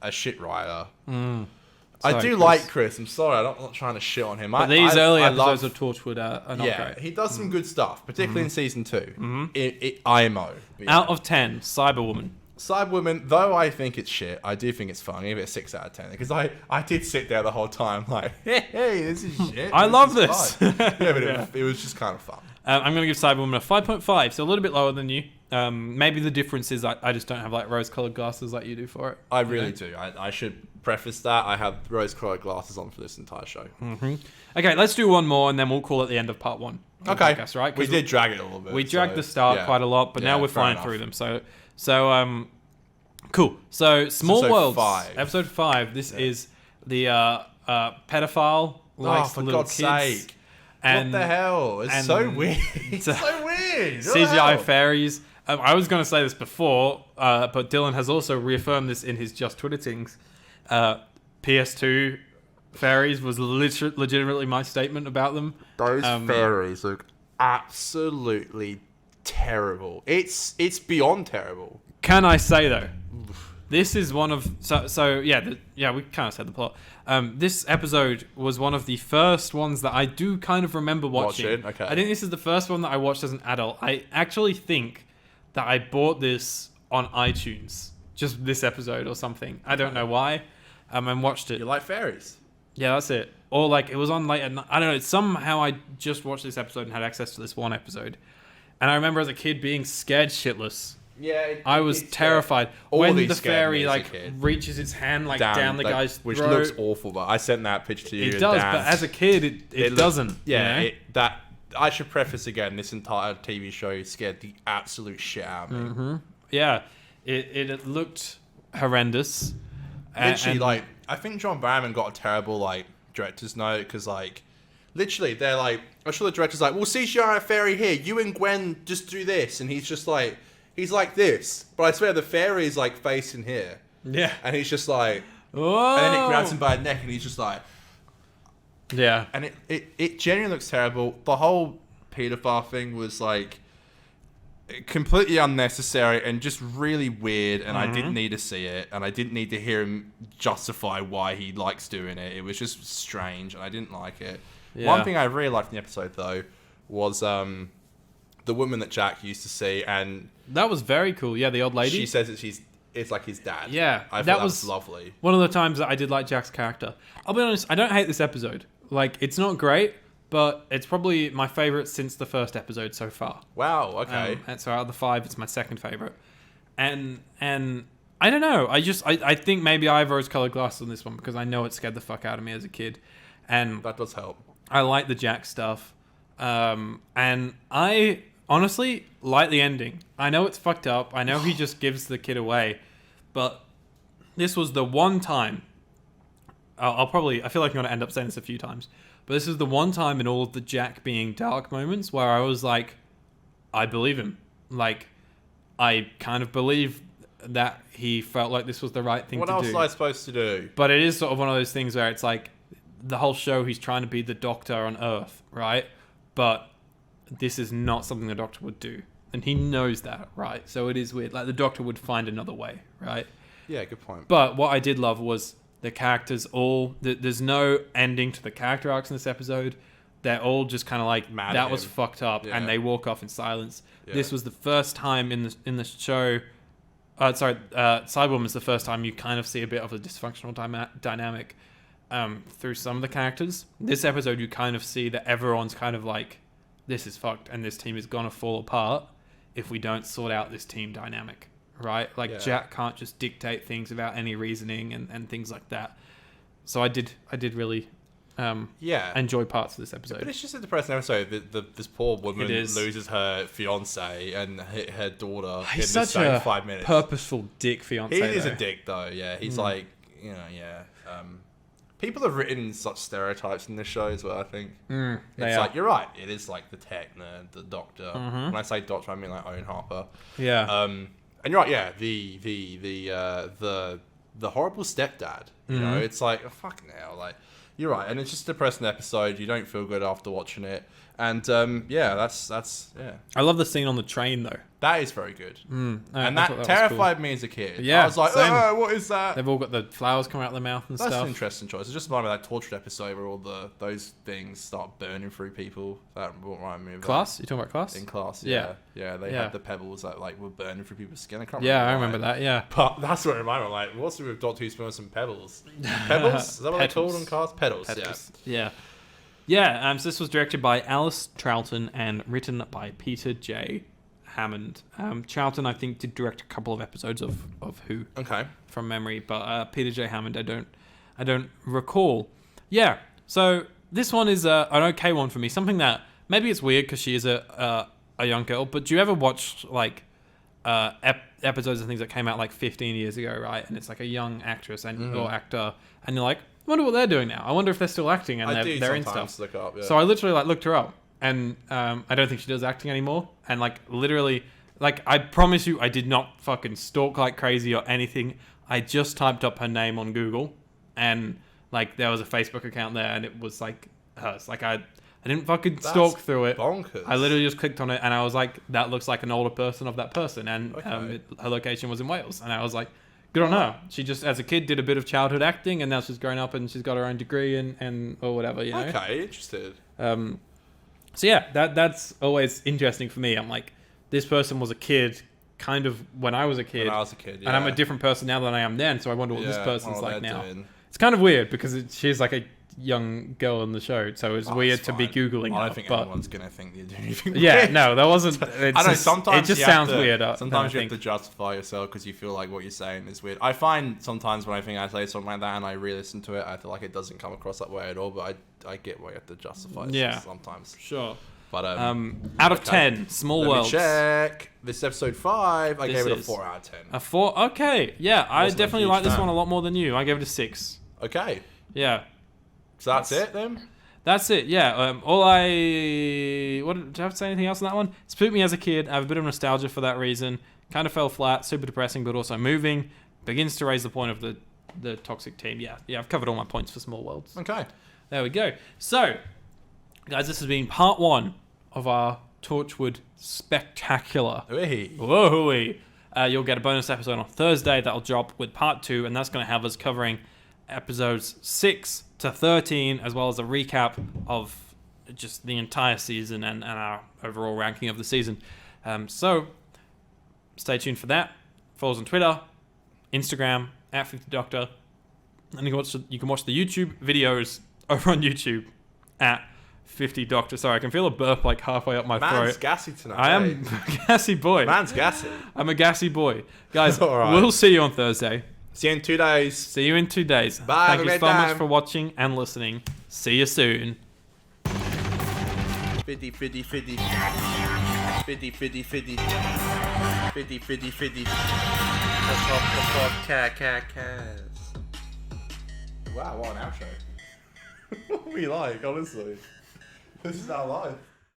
[SPEAKER 2] a shit writer.
[SPEAKER 1] Sorry,
[SPEAKER 2] I do
[SPEAKER 1] Chris.
[SPEAKER 2] like Chris. I'm sorry, I'm not trying to shit on him.
[SPEAKER 1] But these early episodes of Torchwood are not great.
[SPEAKER 2] He does some good stuff, particularly in season 2. IMO.
[SPEAKER 1] Out of 10, Cyberwoman.
[SPEAKER 2] Cyberwoman, though I think it's shit, I do think it's fun. I give it a 6 out of 10 because I did sit there the whole time like, hey, this is shit.
[SPEAKER 1] I love this.
[SPEAKER 2] But it was just kind of fun.
[SPEAKER 1] I'm going to give Cyberwoman a 5.5, so a little bit lower than you. Maybe the difference is I just don't have like rose-colored glasses like you do for it.
[SPEAKER 2] I really do. I should preface that. I have rose-colored glasses on for this entire show.
[SPEAKER 1] Okay, let's do one more and then we'll call it the end of part 1.
[SPEAKER 2] Okay.
[SPEAKER 1] Podcast, right?
[SPEAKER 2] We did drag it a little bit.
[SPEAKER 1] We dragged the start quite a lot, but now we're flying through them. So cool. So Small Worlds, episode 5. This is the pedophile likes
[SPEAKER 2] for
[SPEAKER 1] little
[SPEAKER 2] God's
[SPEAKER 1] kids.
[SPEAKER 2] sake. And, what the hell? It's so weird. It's so weird.
[SPEAKER 1] CGI fairies. I was going to say this before, but Dylan has also reaffirmed this in his Just Twitter things. PS2 fairies was legitimately my statement about them.
[SPEAKER 2] Those fairies look absolutely terrible. It's beyond terrible.
[SPEAKER 1] Can I say though? This is one of we kind of said the plot. This episode was one of the first ones that I do kind of remember watching.
[SPEAKER 2] Okay.
[SPEAKER 1] I think this is the first one that I watched as an adult. I actually think that I bought this on iTunes, just this episode or something. I don't know why. And watched it.
[SPEAKER 2] You like fairies?
[SPEAKER 1] Yeah, that's it. Or like it was on late at night. I don't know. Somehow I just watched this episode and had access to this one episode. And I remember as a kid being scared shitless.
[SPEAKER 2] Yeah,
[SPEAKER 1] I was terrified when the fairy like
[SPEAKER 2] kid.
[SPEAKER 1] reaches its hand like down the guy's throat.
[SPEAKER 2] Which looks awful, but I sent that picture to you.
[SPEAKER 1] It does, but as a kid, it doesn't.
[SPEAKER 2] Yeah,
[SPEAKER 1] you know?
[SPEAKER 2] I should preface again. This entire TV show scared the absolute shit out of me.
[SPEAKER 1] Mm-hmm. Yeah, it looked horrendous.
[SPEAKER 2] Literally, like I think John Barrowman got a terrible like director's note because like. Literally, they're like, I'm sure the director's like, we'll CGI a fairy here. You and Gwen just do this. And he's just like, he's like this. But I swear the fairy is like facing here.
[SPEAKER 1] Yeah.
[SPEAKER 2] And he's just like,
[SPEAKER 1] whoa.
[SPEAKER 2] And then it grabs him by the neck and he's just like,
[SPEAKER 1] yeah.
[SPEAKER 2] And it genuinely looks terrible. The whole pedophile thing was like completely unnecessary and just really weird. And I didn't need to see it. And I didn't need to hear him justify why he likes doing it. It was just strange and I didn't like it. Yeah. One thing I really liked in the episode, though, was the woman that Jack used to see, and
[SPEAKER 1] that was very cool. Yeah, the old lady.
[SPEAKER 2] She says that it's like his dad.
[SPEAKER 1] Yeah,
[SPEAKER 2] I thought that was lovely.
[SPEAKER 1] One of the times that I did like Jack's character. I'll be honest, I don't hate this episode. Like, it's not great, but it's probably my favorite since the first episode so far.
[SPEAKER 2] Wow. Okay.
[SPEAKER 1] And so out of the 5, it's my second favorite, and I don't know. I think maybe I have rose-colored glasses on this one because I know it scared the fuck out of me as a kid, and
[SPEAKER 2] that does help.
[SPEAKER 1] I like the Jack stuff. And I honestly like the ending. I know it's fucked up. I know he just gives the kid away. But this was the one time... I feel like I'm going to end up saying this a few times. But this is the one time in all of the Jack being dark moments where I was like, I believe him. Like, I kind of believe that he felt like this was the right thing to do.
[SPEAKER 2] What else was I supposed to do?
[SPEAKER 1] But it is sort of one of those things where it's like, the whole show he's trying to be the Doctor on Earth, right? But this is not something the Doctor would do. And he knows that, right? So it is weird. Like, the Doctor would find another way, right?
[SPEAKER 2] Yeah, good point.
[SPEAKER 1] But what I did love was the characters all... There's no ending to the character arcs in this episode. They're all just kind of like,
[SPEAKER 2] mad
[SPEAKER 1] that was fucked up, and they walk off in silence. Yeah. This was the first time in the show... Cyberwoman's the first time you kind of see a bit of a dysfunctional dynamic through some of the characters. This episode, you kind of see that everyone's kind of like, this is fucked, and this team is going to fall apart if we don't sort out this team dynamic, right? Like, Jack can't just dictate things without any reasoning and things like that. So I did really enjoy parts of this episode.
[SPEAKER 2] But it's just a depressing episode. This poor woman loses her fiance and her daughter in the same 5 minutes.
[SPEAKER 1] Purposeful dick fiance.
[SPEAKER 2] He is a dick, though. Yeah, he's like, people have written such stereotypes in this show as well, I think. It's like, you're right, it is like the tech nerd, the doctor. When I say doctor, I mean like Owen Harper.
[SPEAKER 1] Yeah.
[SPEAKER 2] And you're right, yeah, the horrible stepdad. You know, it's like, oh, fucking hell, like, you're right. And it's just a depressing episode. You don't feel good after watching it. And that's.
[SPEAKER 1] I love the scene on the train, though.
[SPEAKER 2] That is very good. And that
[SPEAKER 1] terrified
[SPEAKER 2] me as a kid.
[SPEAKER 1] Yeah,
[SPEAKER 2] I was like, oh, what is that?
[SPEAKER 1] They've all got the flowers coming out of their mouth and stuff.
[SPEAKER 2] That's an interesting choice. It's just reminded me of that Torchwood episode where all those things start burning through people. That reminded me of
[SPEAKER 1] Class? You talking about Class?
[SPEAKER 2] In Class, yeah. Yeah, they had the pebbles that like were burning through people's skin. I
[SPEAKER 1] remember that, yeah.
[SPEAKER 2] But that's what it reminded me of. Like, what's with Doctor Who's burning some pebbles? Pebbles? Is that what they called in Class? Pedals,
[SPEAKER 1] yeah. Yeah, so this was directed by Alice Troughton and written by Peter J. Hammond. Troughton, I think, did direct a couple of episodes of Who.
[SPEAKER 2] Okay.
[SPEAKER 1] From memory, but Peter J. Hammond, I don't recall. Yeah, so this one is an okay one for me. Something that maybe it's weird because she is a young girl, but do you ever watch like episodes of things that came out like 15 years ago, right? And it's like a young actress or actor, and you're like, I wonder what they're doing now. I wonder if they're still acting and they're in stuff.
[SPEAKER 2] Look up, yeah.
[SPEAKER 1] So I literally like looked her up, and I don't think she does acting anymore. And like literally, like I promise you, I did not fucking stalk like crazy or anything. I just typed up her name on Google, and like there was a Facebook account there, and it was like hers. Like I didn't fucking stalk through it.
[SPEAKER 2] Bonkers.
[SPEAKER 1] I literally just clicked on it, and I was like, that looks like an older person of that person, and her location was in Wales, and I was like, Good on her. She just, as a kid, did a bit of childhood acting, and now she's grown up and she's got her own degree and or whatever, you know?
[SPEAKER 2] Okay, interested.
[SPEAKER 1] So yeah, that's always interesting for me. I'm like, this person was a kid kind of when I was a kid.
[SPEAKER 2] When I was a kid, yeah.
[SPEAKER 1] And I'm a different person now than I am then, so I wonder what this
[SPEAKER 2] Yeah,
[SPEAKER 1] person's
[SPEAKER 2] what
[SPEAKER 1] like
[SPEAKER 2] they're
[SPEAKER 1] now.
[SPEAKER 2] doing.
[SPEAKER 1] It's kind of weird because she's like a young girl in the show, so it's weird
[SPEAKER 2] it's
[SPEAKER 1] to be
[SPEAKER 2] fine.
[SPEAKER 1] Googling
[SPEAKER 2] I
[SPEAKER 1] her.
[SPEAKER 2] don't think
[SPEAKER 1] but
[SPEAKER 2] anyone's going to think you're doing anything
[SPEAKER 1] yeah,
[SPEAKER 2] weird.
[SPEAKER 1] no, that wasn't...
[SPEAKER 2] I know, sometimes
[SPEAKER 1] it just
[SPEAKER 2] you have
[SPEAKER 1] sounds
[SPEAKER 2] to-
[SPEAKER 1] weird.
[SPEAKER 2] Sometimes you have to justify yourself because you feel like what you're saying is weird. I find sometimes when I think I say something like that and I re-listen to it, I feel like it doesn't come across that way at all, but I get why you have to justify it sometimes.
[SPEAKER 1] Sure.
[SPEAKER 2] But
[SPEAKER 1] out of 10, Small
[SPEAKER 2] let
[SPEAKER 1] Worlds.
[SPEAKER 2] me check. This is episode 5. I
[SPEAKER 1] This
[SPEAKER 2] gave it a
[SPEAKER 1] is
[SPEAKER 2] 4 out of 10.
[SPEAKER 1] A 4? Okay. Yeah, I
[SPEAKER 2] Wasn't a
[SPEAKER 1] definitely
[SPEAKER 2] huge
[SPEAKER 1] like this
[SPEAKER 2] fan.
[SPEAKER 1] one a lot more than you. I gave it a 6.
[SPEAKER 2] Okay.
[SPEAKER 1] Yeah.
[SPEAKER 2] So that's it then?
[SPEAKER 1] That's it, yeah. What did I have to say anything else on that one? Spooked me as a kid. I have a bit of nostalgia for that reason. Kind of fell flat, super depressing, but also moving. Begins to raise the point of the toxic team. Yeah, I've covered all my points for Small Worlds.
[SPEAKER 2] Okay.
[SPEAKER 1] There we go. So, guys, this has been part 1 of our Torchwood Spectacular.
[SPEAKER 2] Hey.
[SPEAKER 1] Whoa-hooey. You'll get a bonus episode on Thursday that'll drop with part 2, and that's going to have us covering episodes 6 to 13, as well as a recap of just the entire season and our overall ranking of the season. So, stay tuned for that. Follow us on Twitter, Instagram, @50doctor. And you can watch the YouTube videos over on YouTube at 50doctor. Sorry, I can feel a burp like halfway up my
[SPEAKER 2] Man's
[SPEAKER 1] throat.
[SPEAKER 2] gassy tonight.
[SPEAKER 1] I am a gassy boy.
[SPEAKER 2] Man's gassy.
[SPEAKER 1] I'm a gassy boy. Guys,
[SPEAKER 2] All right.
[SPEAKER 1] we'll see you on Thursday.
[SPEAKER 2] See you in 2 days.
[SPEAKER 1] See you in 2 days.
[SPEAKER 2] Bye,
[SPEAKER 1] Thank
[SPEAKER 2] have a
[SPEAKER 1] you
[SPEAKER 2] great
[SPEAKER 1] so much
[SPEAKER 2] time.
[SPEAKER 1] for watching and listening. See you soon.
[SPEAKER 2] 50, 50, 50. 50, 50, 50. 50, 50, 50. Wow, what an outro. What we like, honestly. This is our life.